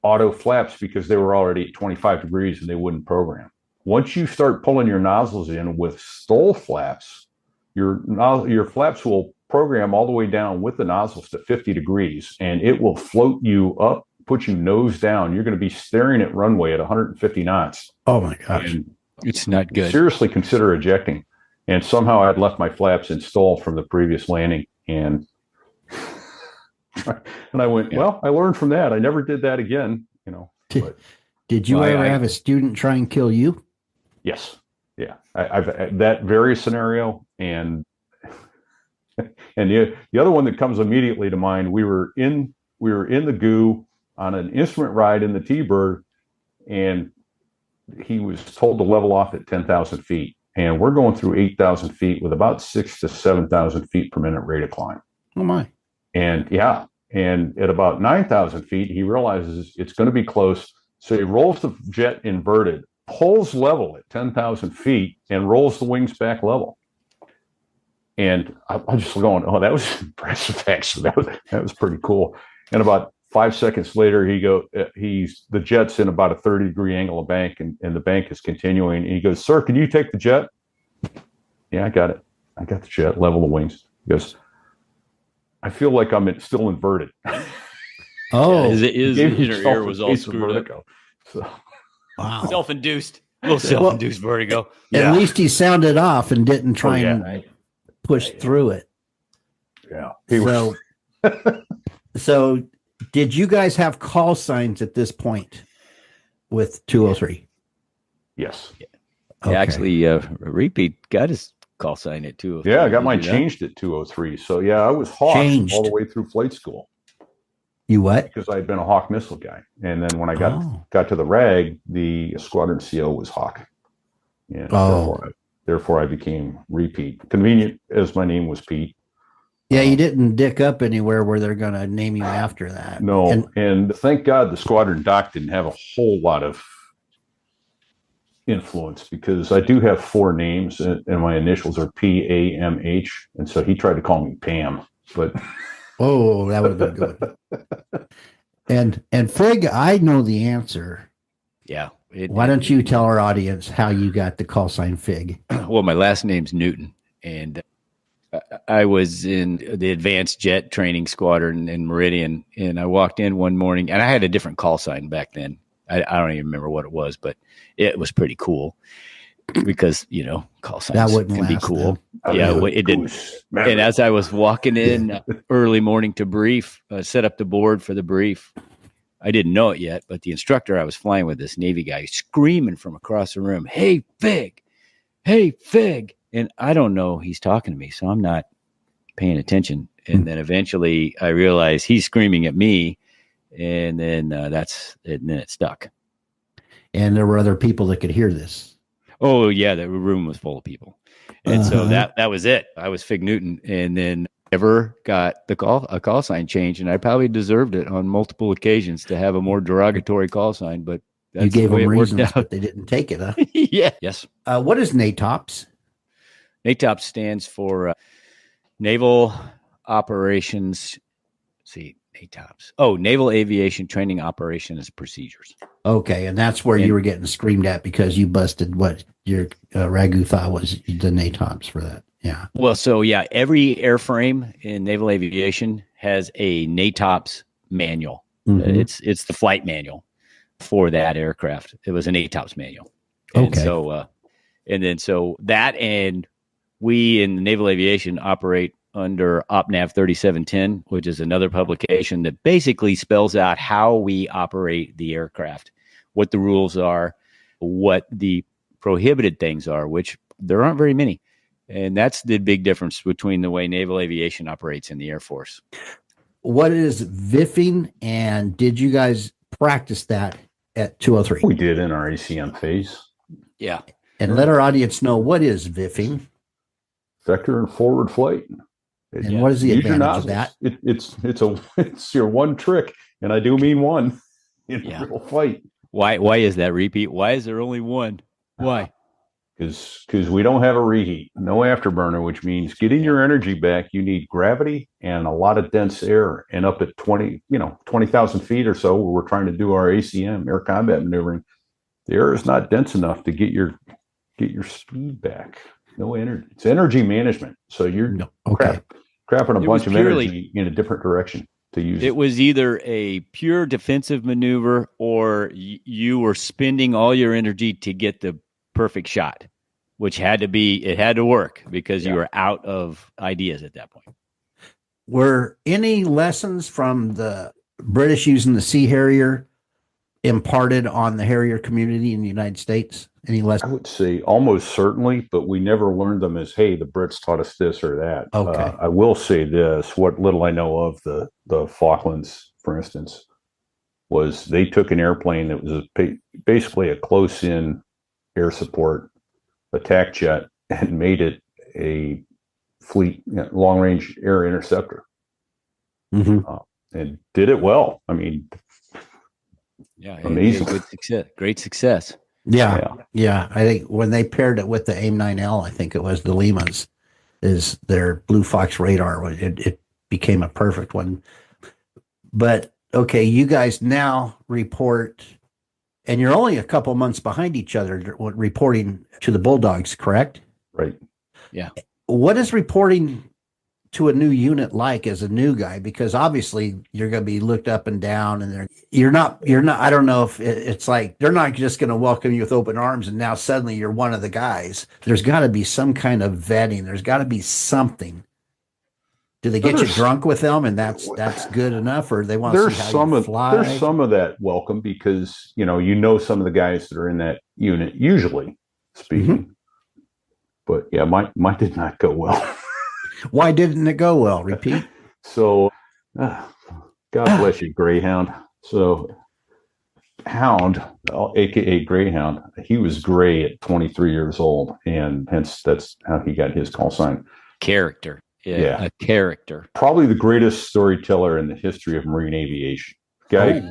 auto flaps because they were already at 25 degrees and they wouldn't program. Once you start pulling your nozzles in with stall flaps, your flaps will program all the way down with the nozzles to 50 degrees, and it will float you up, put you nose down. You're going to be staring at runway at 150 knots. Oh my gosh. And it's not good. Seriously consider ejecting. And somehow I'd left my flaps in stall from the previous landing, and I went, well, I learned from that. I never did that again, But, did you ever have a student try and kill you? Yes. Yeah. I've that very scenario. And the other one that comes immediately to mind, we were in the goo on an instrument ride in the T-bird, and he was told to level off at 10,000 feet. And we're going through 8,000 feet with about 6,000 to 7,000 feet per minute rate of climb. Oh my. And at about 9,000 feet, he realizes it's going to be close. So he rolls the jet inverted, pulls level at 10,000 feet, and rolls the wings back level. And I'm just going, oh, that was impressive, actually. That was pretty cool. And about 5 seconds later, the jet's in about a 30-degree angle of bank, and the bank is continuing. And he goes, sir, can you take the jet? Yeah, I got it. I got the jet, level the wings. He goes, I feel like I'm still inverted. Oh, his inner ear was all screwed up. So. Wow. Self-induced. A little self-induced vertigo. At least he sounded off and didn't try and push through it. Yeah. So did you guys have call signs at this point with 203? Yes. Okay. Actually, RePete got his call sign at 203. Yeah, I got mine changed at 203. So yeah, I was Hawk all the way through flight school. You what? Because I had been a Hawk missile guy, and then when I got to the RAG, the squadron CO was Hawk. And therefore I became RePete. Convenient as my name was Pete. Yeah, you didn't dick up anywhere where they're going to name you after that. No, and thank God the squadron doc didn't have a whole lot of influence because I do have 4 names and my initials are PAMH. And so he tried to call me Pam, but. Oh, that would have been good. And Fig, I know the answer. Yeah. Why don't you tell our audience how you got the call sign Fig? Well, my last name's Newton, and I was in the advanced jet training squadron in Meridian, and I walked in one morning, and I had a different call sign back then. I don't even remember what it was, but it was pretty cool because, call signs can be cool. Yeah, it didn't. And as I was walking in early morning to brief, set up the board for the brief, I didn't know it yet, but the instructor I was flying with, this Navy guy, screaming from across the room, "Hey, Fig! Hey, Fig!" And I don't know he's talking to me, so I'm not paying attention. And then eventually I realized he's screaming at me, and then it stuck. And there were other people that could hear this. Oh yeah, the room was full of people, and so that was it. I was Fig Newton, and then never got a call sign change, and I probably deserved it on multiple occasions to have a more derogatory call sign. But that's you gave the way them it worked reasons, out. but they didn't take it, huh? Yeah. Yes. What is NATOPS? NATOPS stands for Naval Operations. NATOPS. Oh, Naval Aviation Training Operations Procedures. Okay, and that's where you were getting screamed at because you busted what your Ragu thought was the NATOPS for that. Yeah. Well, so yeah, every airframe in naval aviation has a NATOPS manual. Mm-hmm. It's the flight manual for that aircraft. It was an NATOPS manual. And okay. So that, and we in naval aviation operate under OPNAV 3710, which is another publication that basically spells out how we operate the aircraft, what the rules are, what the prohibited things are, which there aren't very many. And that's the big difference between the way naval aviation operates in the Air Force. What is VIFing, and did you guys practice that at 203? We did in our ACM phase. Yeah. And let our audience know, what is VIFing? Vector and forward flight. And what is the advantage of that? It's your one trick, and I do mean one in real fight. Why is that, RePete? Why is there only one? Why? Because we don't have a reheat, no afterburner, which means getting your energy back, you need gravity and a lot of dense air. And up at 20,000 feet or so, where we're trying to do our ACM, air combat maneuvering, the air is not dense enough to get your speed back. No energy. It's energy management. So you're crapping a bunch of energy in a different direction to use. It was either a pure defensive maneuver, or you were spending all your energy to get the perfect shot, which had to work because you were out of ideas at that point. Were any lessons from the British using the Sea Harrier imparted on the Harrier community in the United States? Any lessons? I would say almost certainly, but we never learned them as, hey, the Brits taught us this or that. Okay. I will say this, what little I know of the Falklands, for instance, was they took an airplane that was basically a close-in air support attack jet and made it a fleet long-range air interceptor, and did it well. I mean, amazing, great success. Yeah. I think when they paired it with the AIM-9L, I think it was the Limas, is their Blue Fox radar. It became a perfect one. But okay, you guys now report. And you're only a couple months behind each other reporting to the Bulldogs, correct? Right. Yeah. What is reporting to a new unit like as a new guy? Because obviously you're going to be looked up and down, and you're not, I don't know if it's like, they're not just going to welcome you with open arms and now suddenly you're one of the guys. There's got to be some kind of vetting. There's got to be something. Do they get you drunk with them, and that's good enough, or they want to see how you fly? There's some of that welcome because you know some of the guys that are in that unit, usually speaking. But yeah, mine did not go well. Why didn't it go well? RePete. So, God bless you, Greyhound. So, Hound, aka Greyhound, he was gray at 23 years old, and hence that's how he got his call sign. Character. Yeah, a character. Probably the greatest storyteller in the history of marine aviation. Guy,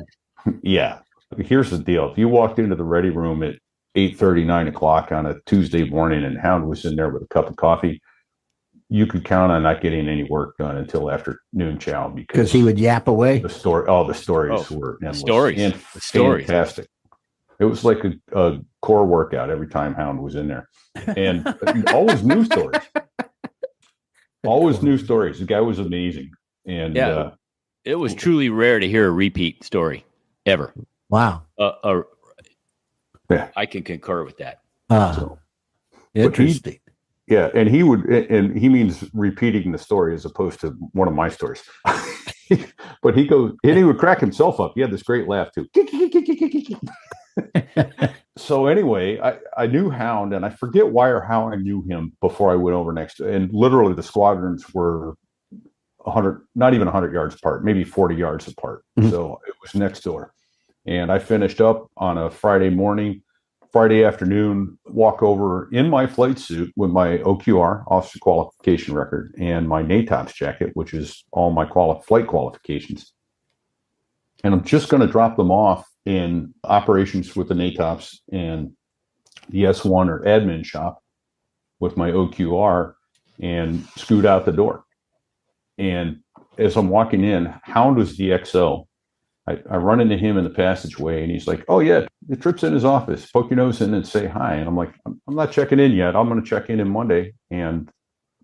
yeah. Here's the deal. If you walked into the ready room at 8:30, 9 o'clock on a Tuesday morning, and Hound was in there with a cup of coffee, you could count on not getting any work done until after noon chow Because he would yap away. the stories were endless and Stories. fantastic. It was like a core workout every time Hound was in there, and always new stories. Always new stories. The guy was amazing, and it was truly rare to hear a repeat story ever. Wow. Yeah. I can concur with that. Interesting. Yeah, and he means repeating the story as opposed to one of my stories. But he would crack himself up. He had this great laugh too. So anyway, I knew Hound, and I forget why or how I knew him before I went over next to, and literally the squadrons were 100, not even 100 yards apart, maybe 40 yards apart. Mm-hmm. So it was next door. And I finished up on a Friday afternoon, walk over in my flight suit with my OQR, officer qualification record, and my NATOPS jacket, which is all my flight qualifications. And I'm just going to drop them off in operations with the NATOPS and the S1 or admin shop with my OQR and scoot out the door. And as I'm walking in, Hound was the XO. I run into him in the passageway, and he's like, "Oh yeah, the trip's in his office. Poke your nose in and say hi." And I'm like, "I'm not checking in yet. I'm going to check in Monday." And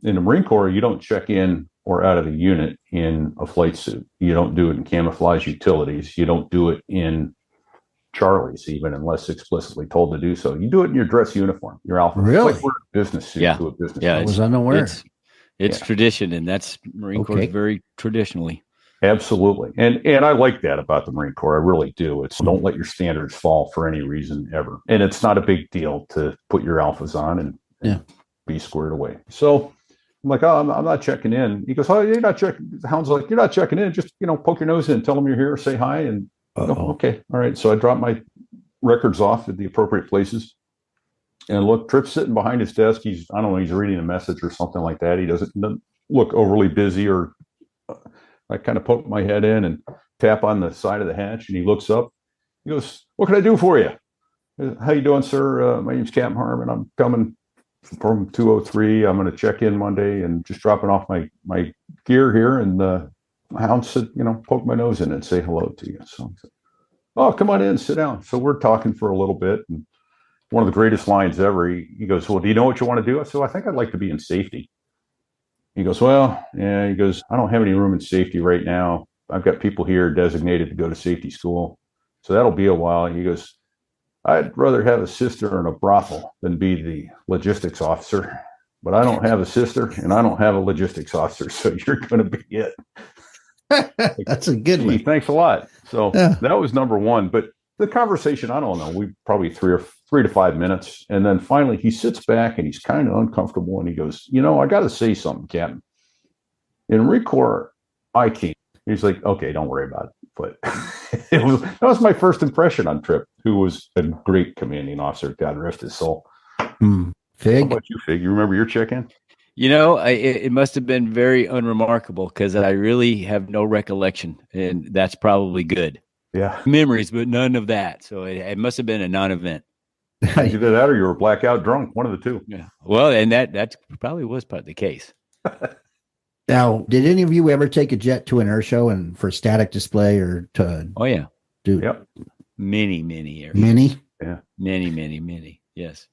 in the Marine Corps, you don't check in or out of the unit in a flight suit. You don't do it in camouflage utilities. You don't do it in Charlies, even unless explicitly told to do so. You do it in your dress uniform, your alpha. Really? Like business suit to a business. Yeah, I was unaware. It's tradition, and that's Marine Corps very traditionally. Absolutely. And I like that about the Marine Corps. I really do. It's don't let your standards fall for any reason ever. And it's not a big deal to put your alphas on and be squared away. So I'm like, "Oh, I'm not checking in." He goes, "Oh, you're not checking." The Hound's like, "You're not checking in. Just, poke your nose in, tell them you're here, say hi." And okay. All right. So I dropped my records off at the appropriate places. And look, Tripp's sitting behind his desk. He's reading a message or something like that. He doesn't look overly busy, or I kind of poke my head in and tap on the side of the hatch, and he looks up. He goes, "What can I do for you?" "How you doing, sir? My name's Captain Harmon. I'm coming from 203. I'm going to check in Monday and just dropping off my gear here." And Hound said, "Poke my nose in and say hello to you." So I said, "Oh, come on in, sit down." So we're talking for a little bit, and one of the greatest lines ever, he goes, "Well, do you know what you want to do?" I said, "I think I'd like to be in safety." He goes, "Well, yeah." He goes, "I don't have any room in safety right now. I've got people here designated to go to safety school, so that'll be a while." He goes, "I'd rather have a sister in a brothel than be the logistics officer, but I don't have a sister and I don't have a logistics officer, so you're going to be it." That's a good one. Thanks a lot. So that was number one. But the conversation, I don't know, we probably 3 to 5 minutes. And then finally he sits back and he's kind of uncomfortable. And he goes, "I got to say something, Captain. In Marine Corps, I can't." He's like, "Okay, don't worry about it." But that was my first impression on Trip, who was a great commanding officer. God rest his soul. Fig? How about you, Fig? You remember your check-in? It must have been very unremarkable because I really have no recollection, and that's probably good. Yeah. Memories, but none of that. So it must have been a non-event. Either that or you were blackout drunk, one of the two. Yeah. Well, and that probably was part of the case. Now, did any of you ever take a jet to an air show and for static display or to? Oh yeah. Do yep. Many air shows. Many? Yeah. Many. Yes.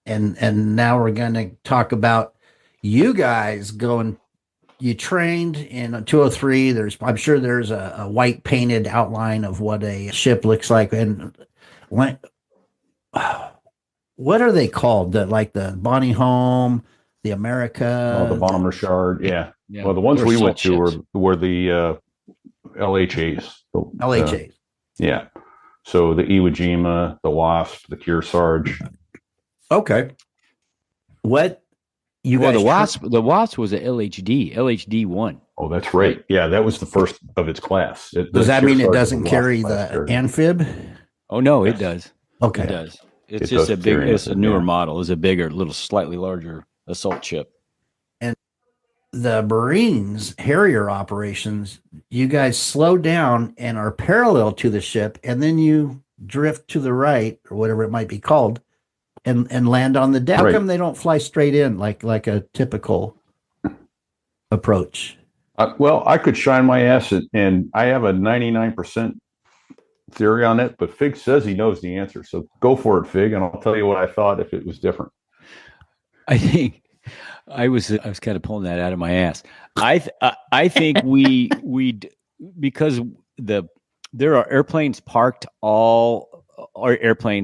And now we're going to talk about you guys going. You trained in 203. I'm sure there's a white painted outline of what a ship looks like. And what are they called? The Bonnie Home, the America, the Bonham Richard. Yeah. Well, the ones we went to were the LHAs. LHAs. Yeah. So the Iwo Jima, the Wasp, the Kearsarge. Okay. What? The Wasp was a LHD 1. Oh, that's right. Yeah, that was the first of its class. Does that mean it doesn't carry the amphib? Oh no, it does. Okay, it does. It's just it's a newer model. It's a bigger, slightly larger assault ship. And the Marines Harrier operations, you guys slow down and are parallel to the ship, and then you drift to the right or whatever it might be called and land on the deck. How Right. come they don't fly straight in like a typical approach? Well, I could shine my ass and I have a 99% theory on it, but Fig says he knows the answer. So go for it, Fig, and I'll tell you what I thought if it was different. I think I was kind of pulling that out of my ass. I think because there are airplanes parked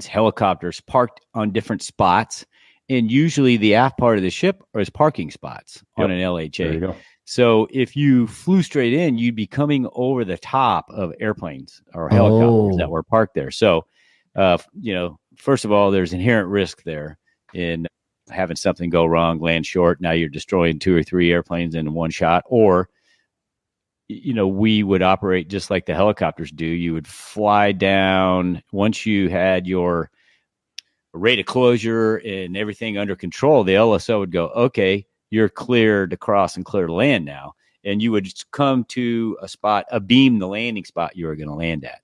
helicopters parked on different spots, and usually the aft part of the ship is parking spots on an LHA. There you go. So if you flew straight in, you'd be coming over the top of airplanes or helicopters that were parked there. So, first of all, there's inherent risk there in having something go wrong, land short. Now you're destroying 2 or 3 airplanes in one shot. Or, we would operate just like the helicopters do. You would fly down. Once you had your rate of closure and everything under control, the LSO would go, okay, you're clear to cross and clear to land now. And you would come to a beam, the landing spot you were going to land at.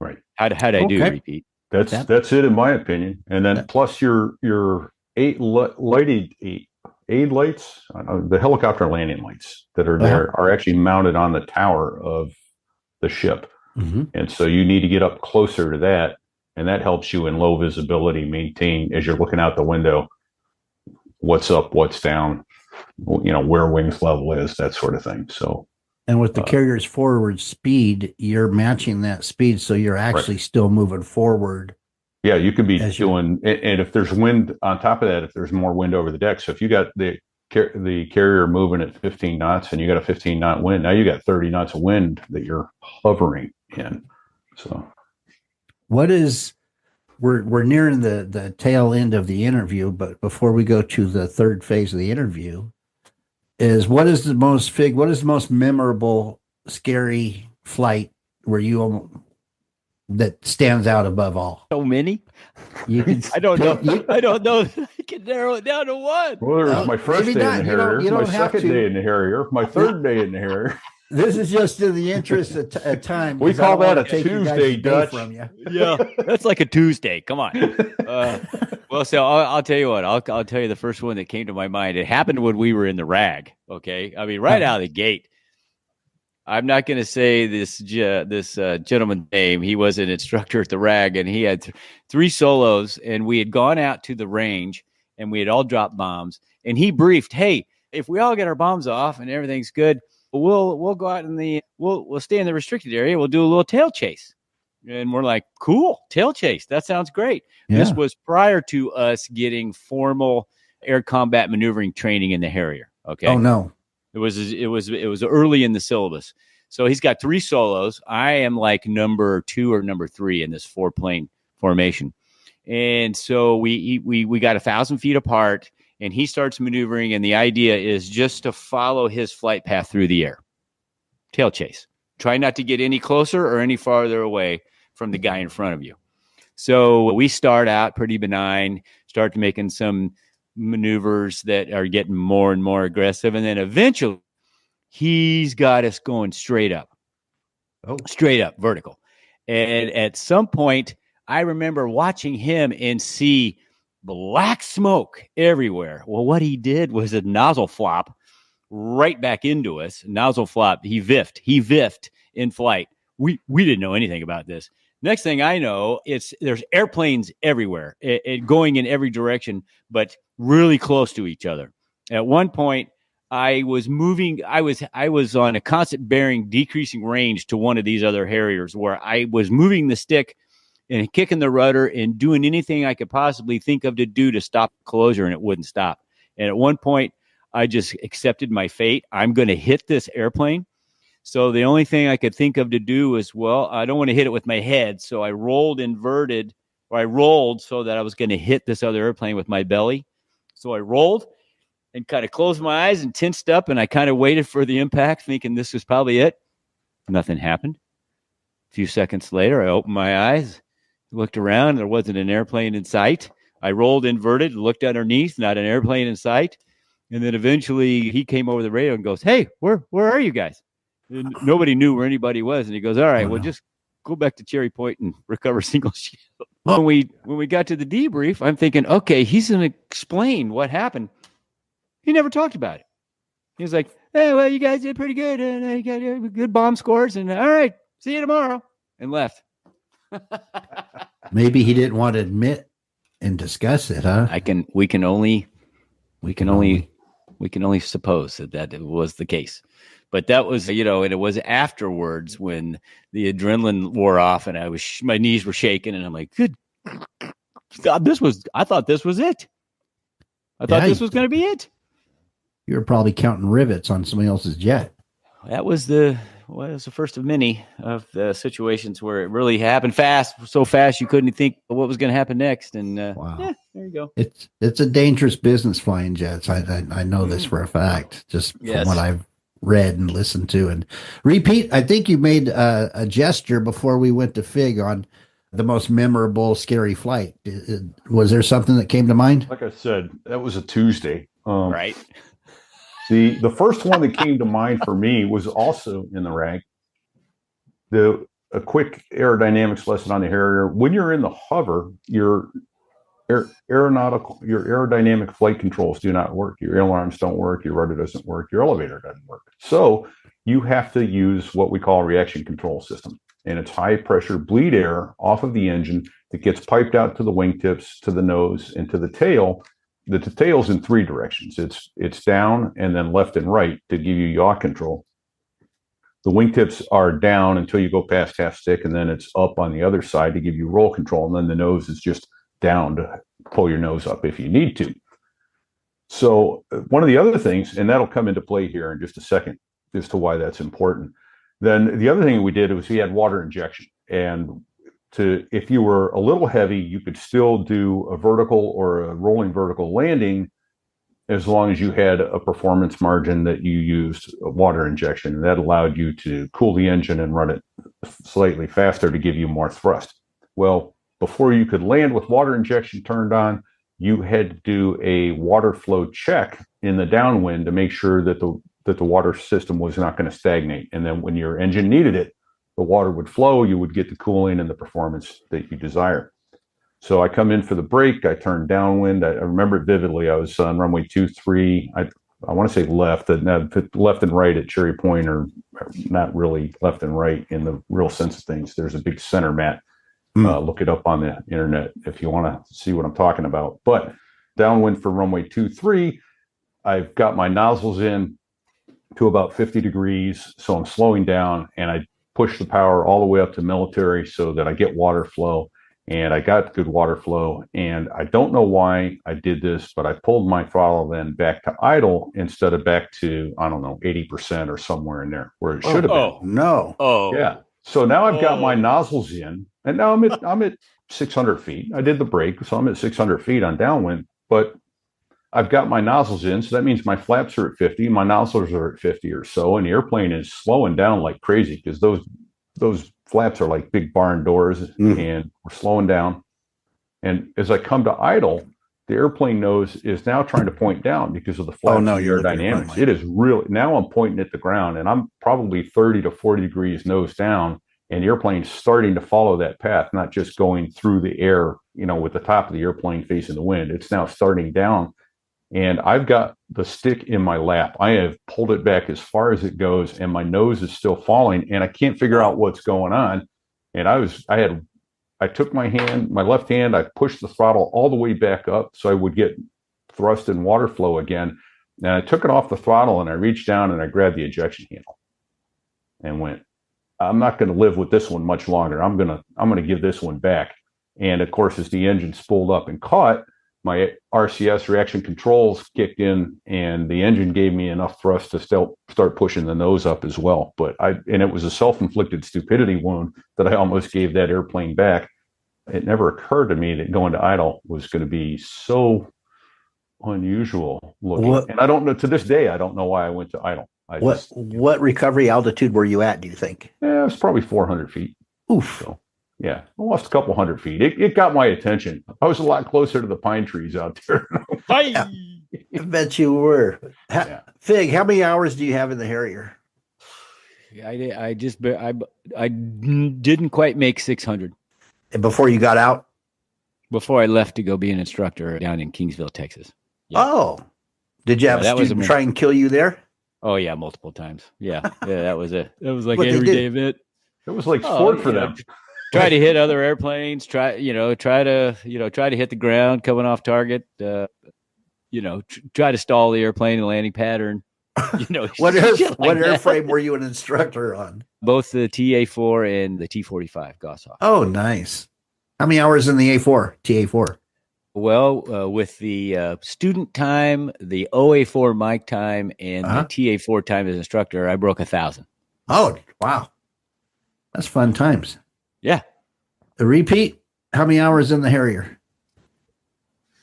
Right. How'd I do, RePete? That's it in my opinion. And then plus your 8 lighted aid lights, the helicopter landing lights that are there are actually mounted on the tower of the ship. Mm-hmm. And so you need to get up closer to that. And that helps you in low visibility, maintain as you're looking out the window, what's up, what's down, where wings level is, that sort of thing. So, and with the carrier's forward speed, you're matching that speed. So you're actually still moving forward. Yeah, you could be doing, and if there's wind on top of that, if there's more wind over the deck. So if you got the carrier moving at 15 knots and you got a 15 knot wind, now you got 30 knots of wind that you're hovering in. So we're nearing the tail end of the interview, but before we go to the third phase of the interview, what is the most memorable, scary flight that stands out above all? So many. I don't know. I don't know. I can narrow it down to one. Well, there's my first day in the Harrier, my second day in the Harrier, my third day in the Harrier. This is just in the interest of time. We call that a Tuesday, Dutch. From you. Yeah, that's like a Tuesday. Come on. Well, so I'll tell you what. I'll tell you the first one that came to my mind. It happened when we were in the RAG. Okay, I mean, right out of the gate. I'm not going to say this gentleman's name. He was an instructor at the RAG, and he had 3 solos, and we had gone out to the range, and we had all dropped bombs. And he briefed, "Hey, if we all get our bombs off and everything's good, we'll go out we'll stay in the restricted area. We'll do a little tail chase." And we're like, "Cool, tail chase. That sounds great." Yeah. This was prior to us getting formal air combat maneuvering training in the Harrier. Okay. Oh no. It was early in the syllabus. So he's got 3 solos. I am like number 2 or number 3 in this 4-plane formation. And so we got 1,000 feet apart, and he starts maneuvering. And the idea is just to follow his flight path through the air. Tail chase. Try not to get any closer or any farther away from the guy in front of you. So we start out pretty benign, start making some maneuvers that are getting more and more aggressive, and then eventually he's got us going straight up vertical. And at some point I remember watching him and see black smoke everywhere. Well, what he did was a nozzle flop right back into us. Nozzle flop. He viffed in flight. We didn't know anything about this. Next thing I know, there's airplanes everywhere, going in every direction, but really close to each other. At one point, I was moving. I was on a constant bearing, decreasing range to one of these other Harriers, where I was moving the stick and kicking the rudder and doing anything I could possibly think of to do to stop closure, and it wouldn't stop. And at one point, I just accepted my fate. I'm going to hit this airplane. So the only thing I could think of to do was, well, I don't want to hit it with my head. So I rolled so that I was going to hit this other airplane with my belly. So I rolled and kind of closed my eyes and tensed up, and I kind of waited for the impact, thinking this was probably it. Nothing happened. A few seconds later, I opened my eyes, looked around. There wasn't an airplane in sight. I rolled inverted, looked underneath, not an airplane in sight. And then eventually he came over the radio and goes, "Hey, where are you guys?" And nobody knew where anybody was. And he goes, "All right, well, just go back to Cherry Point and recover single shield. When we got to the debrief, I'm thinking, okay, he's going to explain what happened. He never talked about it. He was like, hey, well, you guys did pretty good. And you got good bomb scores. And all right, see you tomorrow. And left. Maybe he didn't want to admit and discuss it, huh? We can only suppose that it was the case. But that was, and it was afterwards when the adrenaline wore off and my knees were shaking and I'm like, good God, I thought this was it. I thought this was going to be it. You were probably counting rivets on somebody else's jet. That was the first of many of the situations where it really happened so fast you couldn't think what was going to happen next. And wow, there you go. It's a dangerous business, flying jets. I know this for a fact, just from what I've read and listened to. And RePete, I think you made a gesture before we went to Fig on the most memorable scary flight. Was there something that came to mind? Like I said, that was a Tuesday. Right. The first one that came to mind for me was also in the RAG. A quick aerodynamics lesson on the Harrier. When you're in the hover, your aerodynamic flight controls do not work. Your alarms don't work. Your rudder doesn't work. Your elevator doesn't work. So you have to use what we call a reaction control system. And it's high pressure bleed air off of the engine that gets piped out to the wingtips, to the nose, and to the tail. The tail's in three directions. It's down and then left and right to give you yaw control. The wingtips are down until you go past half stick, and then it's up on the other side to give you roll control. And then the nose is just down to pull your nose up if you need to. So one of the other things, and that'll come into play here in just a second as to why that's important. Then the other thing we did was we had water injection. And if you were a little heavy, you could still do a vertical or a rolling vertical landing as long as you had a performance margin that you used water injection. And that allowed you to cool the engine and run it slightly faster to give you more thrust. Well, before you could land with water injection turned on, you had to do a water flow check in the downwind to make sure that the water system was not going to stagnate. And then when your engine needed it, the water would flow, you would get the cooling and the performance that you desire. So I come in for the break, I turn downwind. I remember it vividly. I was on runway 23. I want to say left and right at Cherry Point, or not really left and right in the real sense of things. There's a big center mat. Look it up on the internet if you want to see what I'm talking about. But downwind for runway 23, I've got my nozzles in to about 50 degrees. So I'm slowing down and I push the power all the way up to military so that I get water flow. And I got good water flow. And I don't know why I did this, but I pulled my throttle then back to idle instead of back to, 80% or somewhere in there where it should have been. Oh, no. Oh, yeah. So now I've got my nozzles in, and now I'm at 600 feet. I did the break, so I'm at 600 feet on downwind, but I've got my nozzles in. So that means my flaps are at 50, my nozzles are at 50 or so, and the airplane is slowing down like crazy because those flaps are like big barn doors, and we're slowing down. And as I come to idle, the airplane nose is now trying to point down because of the flaps and aerodynamics. It is really, now I'm pointing at the ground, and I'm probably 30 to 40 degrees nose down, and the airplane's starting to follow that path, not just going through the air, with the top of the airplane facing the wind. It's now starting down, and I've got the stick in my lap. I have pulled it back as far as it goes, and my nose is still falling, and I can't figure out what's going on. And I took my left hand, I pushed the throttle all the way back up so I would get thrust and water flow again. And I took it off the throttle and I reached down and I grabbed the ejection handle and went, I'm not going to live with this one much longer. I'm going to give this one back. And of course, as the engine spooled up and caught, my RCS reaction controls kicked in and the engine gave me enough thrust to still start pushing the nose up as well. And it was a self-inflicted stupidity wound that I almost gave that airplane back. It never occurred to me that going to idle was going to be so unusual looking. And I don't know, to this day, I don't know why I went to idle. What recovery altitude were you at, do you think? Yeah, it was probably 400 feet. Oof. So, yeah, I lost a couple hundred feet. It got my attention. I was a lot closer to the pine trees out there. I bet you were. Fig, how many hours do you have in the Harrier? I didn't quite make 600 And before you got out? before I left to go be an instructor down in Kingsville, Texas. Yeah. Oh, did you have a student try and kill you there? Oh yeah, multiple times. Yeah, that was like What they everyday did? event. It was like sport for them. Try to hit other airplanes. Try to hit the ground coming off target. Try to stall the airplane and landing pattern. What airframe were you an instructor on? Both the TA4 and the T45 Goshawk. Oh, nice. How many hours in the TA4? Well, with the student time, the OA4 mic time, and the TA4 time as instructor, I broke 1,000. Oh, wow. That's fun times. Yeah. The RePete, how many hours in the Harrier?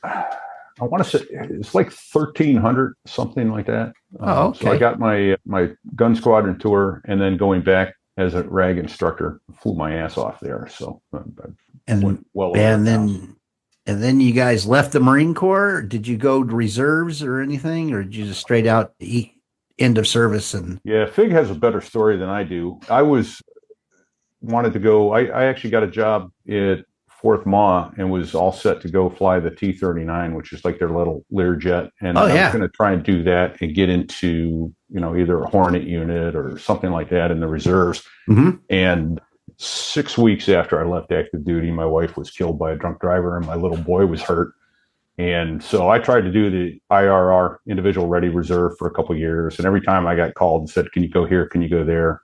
I want to say it's like 1,300, something like that. Oh, okay. So I got my gun squadron tour, and then going back as a RAG instructor, flew my ass off there. So And then you guys left the Marine Corps. Did you go to reserves or anything, or did you just straight out end of service? And yeah, Fig has a better story than I do. Wanted to go. I actually got a job at Fourth Maw and was all set to go fly the T-39, which is like their little Learjet. And I was going to try and do that and get into either a Hornet unit or something like that in the reserves. Mm-hmm. And 6 weeks after I left active duty, my wife was killed by a drunk driver and my little boy was hurt. And so I tried to do the IRR, individual ready reserve, for a couple of years. And every time I got called and said, can you go here? Can you go there?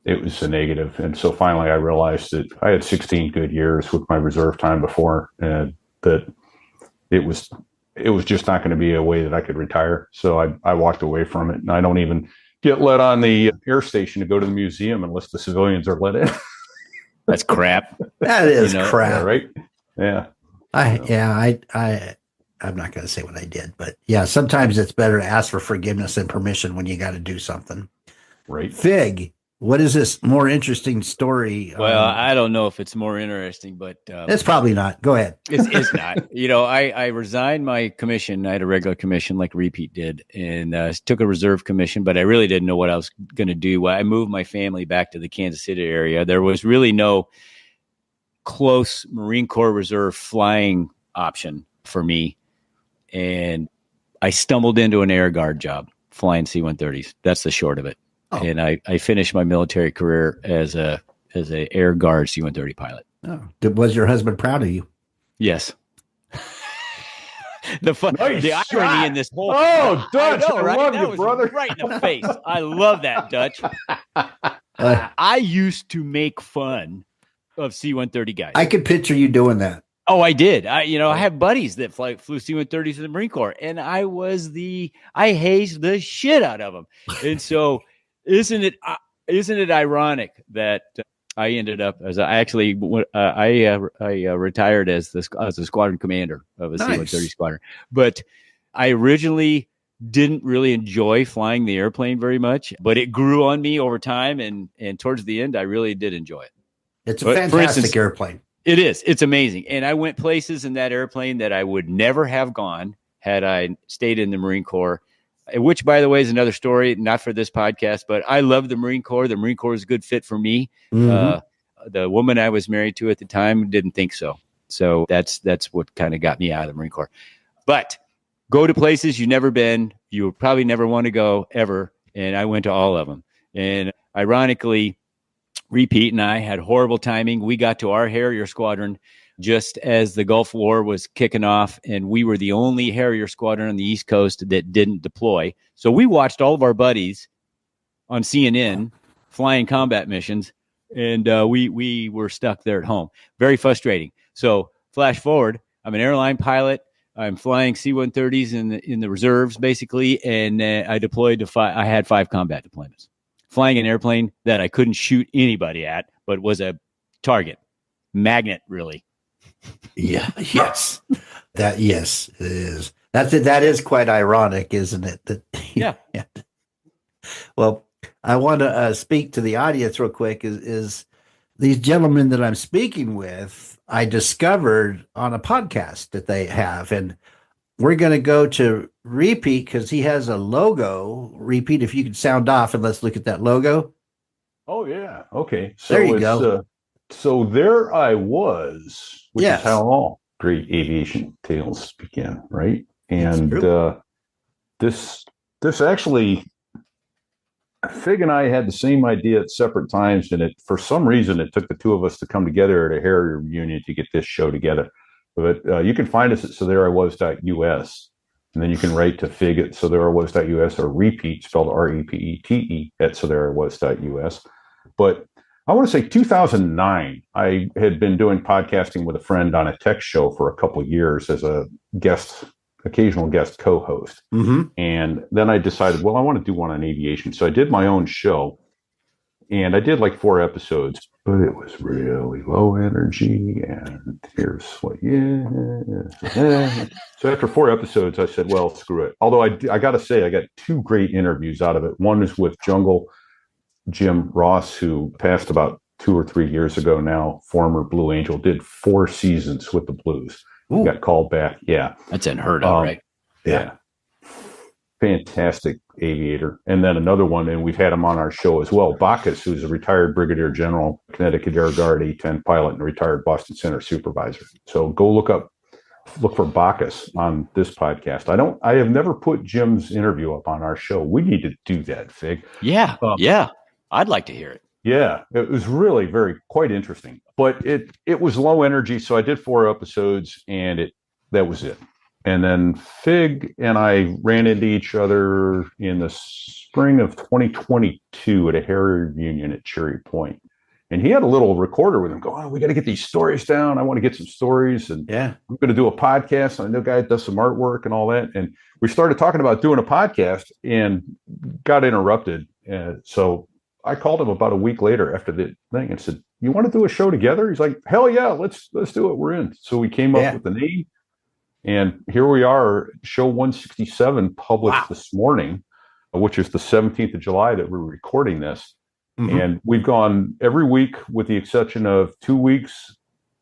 It was a negative. And so finally I realized that I had 16 good years with my reserve time before, and that it was just not going to be a way that I could retire. So I walked away from it, and I don't even get let on the air station to go to the museum unless the civilians are let in. That's crap. That is crap. Yeah, right? Yeah. I'm not going to say what I did, but yeah, sometimes it's better to ask for forgiveness and permission when you got to do something. Right. Fig, what is this more interesting story? Well, I don't know if it's more interesting, but it's probably not. Go ahead. It's not. I resigned my commission. I had a regular commission like RePete did, and took a reserve commission, but I really didn't know what I was going to do. I moved my family back to the Kansas City area. There was really no close Marine Corps Reserve flying option for me, and I stumbled into an air guard job flying C-130s. That's the short of it. Oh. And I finished my military career as a air guard C-130 pilot. Oh. Was your husband proud of you? Yes. The irony in this whole Dutch, I love you, brother. Right in the face. I love that, Dutch. I used to make fun of C-130 guys. I could picture you doing that. Oh, I did. I have buddies that flew C-130s in the Marine Corps, and I hazed the shit out of them. And so, isn't it ironic that I ended up as I retired as a squadron commander of a C-130 squadron, but I originally didn't really enjoy flying the airplane very much, but it grew on me over time, and towards the end, I really did enjoy it. It's a fantastic airplane. It is. It's amazing. And I went places in that airplane that I would never have gone had I stayed in the Marine Corps, which, by the way, is another story, not for this podcast, but I love the Marine Corps. The Marine Corps is a good fit for me. Mm-hmm. The woman I was married to at the time didn't think so. So that's what kind of got me out of the Marine Corps. But go to places you've never been. You would probably never want to go ever. And I went to all of them. And ironically, RePete and I had horrible timing. We got to our Harrier squadron just as the Gulf War was kicking off, and we were the only Harrier squadron on the East Coast that didn't deploy. So we watched all of our buddies on CNN flying combat missions, and we were stuck there at home. Very frustrating. So flash forward, I'm an airline pilot. I'm flying C-130s in the reserves, basically, and I deployed to I had 5 combat deployments. Flying an airplane that I couldn't shoot anybody at, but was a target. Magnet, really. Yeah. Yes. It is. That is quite ironic, isn't it? Yeah. Well, I want to speak to the audience real quick. Is these gentlemen that I'm speaking with, I discovered on a podcast that they have, and we're going to go to RePete because he has a logo. RePete, if you could sound off and let's look at that logo. Oh yeah. Okay. So There you go. So there I was, which Yes. is how all great aviation tales begin, right? And this actually, Fig and I had the same idea at separate times, and for some reason it took the two of us to come together at a Harrier reunion to get this show together. But you can find us at sothereiwas.us, and then you can write to Fig at sothereiwas.us or RePete, spelled REPETE, at sothereiwas.us. But I want to say 2009, I had been doing podcasting with a friend on a tech show for a couple of years as a occasional guest co-host. Mm-hmm. And then I decided, well, I want to do one on aviation. So I did my own show, and I did like 4 episodes, but it was really low energy. And here's what, So after 4 episodes, I said, well, screw it. Although I got to say, I got 2 great interviews out of it. One is with Jungle Jim Ross, who passed about 2 or 3 years ago now, former Blue Angel, did 4 seasons with the Blues. Ooh. Got called back. Yeah. That's unheard of, right? Yeah. Fantastic aviator. And then another one, and we've had him on our show as well, Bacchus, who's a retired Brigadier General, Connecticut Air Guard A-10 pilot and retired Boston Center supervisor. So go look for Bacchus on this podcast. I have never put Jim's interview up on our show. We need to do that, Fig. Yeah. Yeah. I'd like to hear it. Yeah, it was really quite interesting, but it was low energy. So I did 4 episodes, and that was it. And then Fig and I ran into each other in the spring of 2022 at a Harrier reunion at Cherry Point. And he had a little recorder with him going, we got to get these stories down. I want to get some stories. And I'm going to do a podcast. And I know a guy does some artwork and all that. And we started talking about doing a podcast and got interrupted. So I called him about a week later after the thing and said, you want to do a show together? He's like, hell yeah, let's do it. We're in. So we came up with the name, and here we are, show 167 published this morning, which is the 17th of July that we're recording this. Mm-hmm. And we've gone every week with the exception of 2 weeks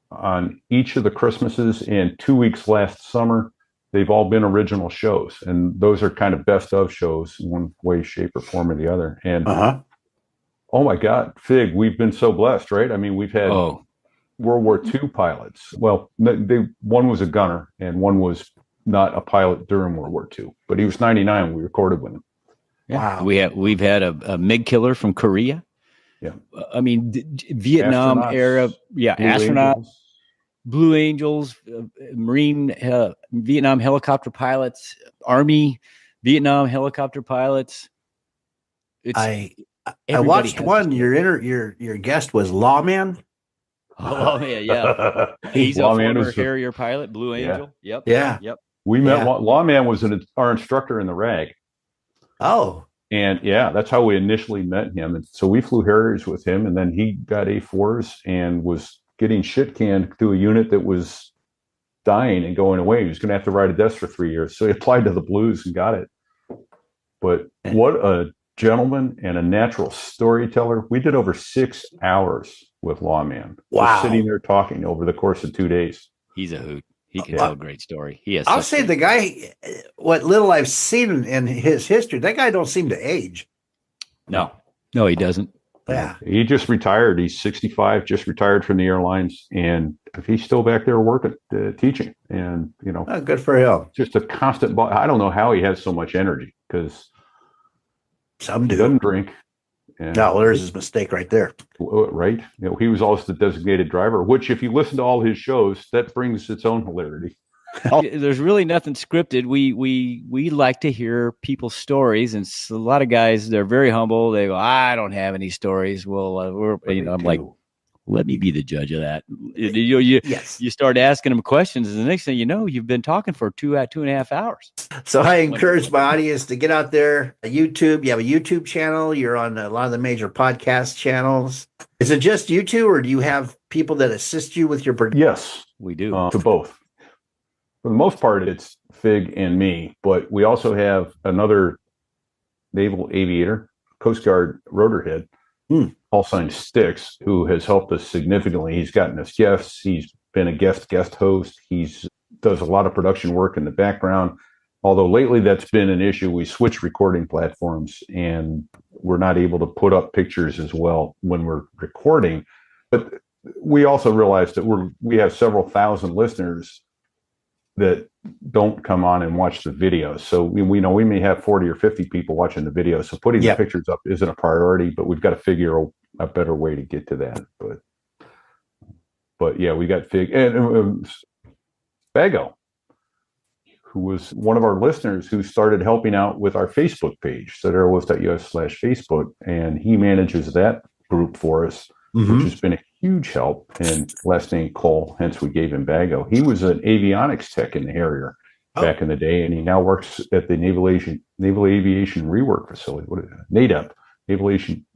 on each of the Christmases and 2 weeks last summer. They've all been original shows, and those are kind of best of shows in one way, shape, or form or the other. And oh my God, Fig, we've been so blessed, right? I mean, we've had World War II pilots. Well, one was a gunner and one was not a pilot during World War II, but he was 99 when we recorded with him. Yeah. Wow. We've had a MiG killer from Korea. Yeah. I mean, Vietnam era. Yeah. Astronauts, Blue Angels, Marine, Vietnam helicopter pilots, Army, Vietnam helicopter pilots. I watched one. Your guest was Lawman. Lawman, yeah. He's a former Harrier pilot, Blue Angel. Yeah. Yep. We met Lawman was our instructor in the RAG. Oh. And that's how we initially met him. And so we flew Harriers with him, and then he got A4s and was getting shit canned to a unit that was dying and going away. He was going to have to ride a desk for 3 years. So he applied to the Blues and got it. But what a gentleman and a natural storyteller. We did over 6 hours with Lawman. Wow. Just sitting there talking over the course of 2 days. He's a hoot. He can tell a great story. He has. I'll say the guy, what little I've seen in his history, that guy don't seem to age. No, he doesn't. Yeah. He just retired. He's 65, just retired from the airlines. And he's still back there working, teaching. And, good for him. Just a constant, I don't know how he has so much energy, because some do. He doesn't drink. No, there's his mistake right there. Right. He was also the designated driver, which if you listen to all his shows, that brings its own hilarity. There's really nothing scripted. We like to hear people's stories, and a lot of guys, they're very humble. They go, I don't have any stories. Well, I'm like, let me be the judge of that. You start asking them questions, and the next thing you know, you've been talking for 2.5 hours. So I encourage my audience to get out there. YouTube, you have a YouTube channel. You're on a lot of the major podcast channels. Is it just you two, or do you have people that assist you with your production? Yes, we do. To both. For the most part, it's Fig and me, but we also have another naval aviator, Coast Guard rotorhead, call sign Sticks, who has helped us significantly. He's gotten us guests. He's been a guest host. He's does a lot of production work in the background. Although lately that's been an issue. We switched recording platforms and we're not able to put up pictures as well when we're recording. But we also realize that we have several thousand listeners that don't come on and watch the videos. So we know we may have 40 or 50 people watching the video. So putting the pictures up isn't a priority, but we've got to figure a better way to get to that. But yeah, we got Fig and Bago, who was one of our listeners who started helping out with our Facebook page, SoThereWas.us/Facebook, and he manages that group for us, which has been a huge help. And last name Cole, hence we gave him Bago. He was an avionics tech in the Harrier back in the day, and he now works at the Naval Aviation Rework Facility. What is it? NATOPS, Naval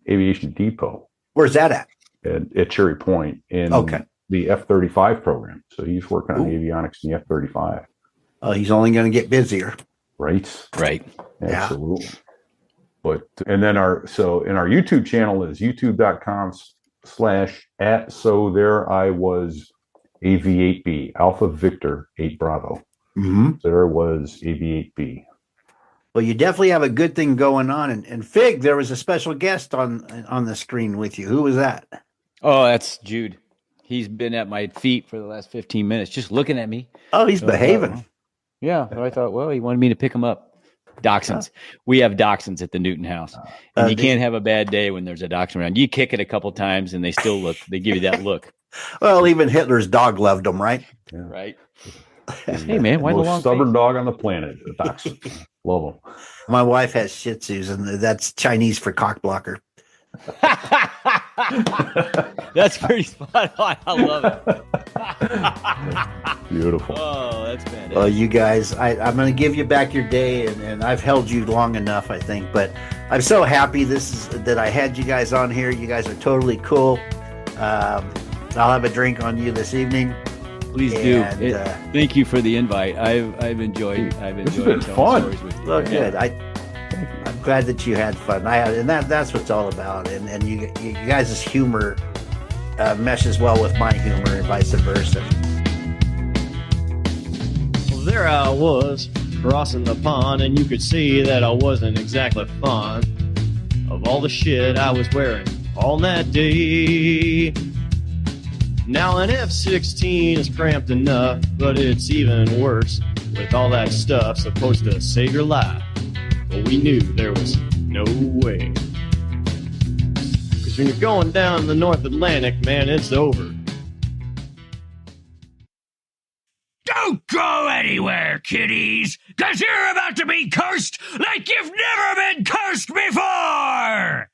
Aviation Depot. Where's that at? At Cherry Point in the F-35 program. So he's working on avionics in the F-35. Oh, he's only going to get busier. Right. Absolutely. Yeah. But, and then in our YouTube channel is youtube.com/@SoThereIWasAV8B, Alpha Victor 8 Bravo. There was AV8B. Well, you definitely have a good thing going on. And Fig, there was a special guest on the screen with you. Who was that? Oh, that's Jude. He's been at my feet for the last 15 minutes, just looking at me. Oh, he's behaving. Yeah. But I thought, well, he wanted me to pick him up. Dachshunds. We have dachshunds at the Newton house. And you can't have a bad day when there's a dachshund around. You kick it a couple times and they still they give you that look. Well, even Hitler's dog loved him, right? Yeah. Right. Hey, man, why the most long stubborn face? dog on the planet, the dachshund. Love them. My wife has Shih Tzus, and that's Chinese for cock blocker. That's pretty spot on. I love it. Beautiful. Oh, that's fantastic. Well, you guys, I'm going to give you back your day, and I've held you long enough, I think. But I'm so happy that I had you guys on here. You guys are totally cool. I'll have a drink on you this evening. Please do. Thank you for the invite. I've enjoyed. This has been fun. Stories with you. Well, good. I'm glad that you had fun. And that's what it's all about. And you guys' humor meshes well with my humor and vice versa. Well, there I was crossing the pond, and you could see that I wasn't exactly fond of all the shit I was wearing on that day. Now an F-16 is cramped enough, but it's even worse with all that stuff supposed to save your life. But we knew there was no way. 'Cause when you're going down the North Atlantic, man, it's over. Don't go anywhere, kiddies, 'cause you're about to be cursed like you've never been cursed before!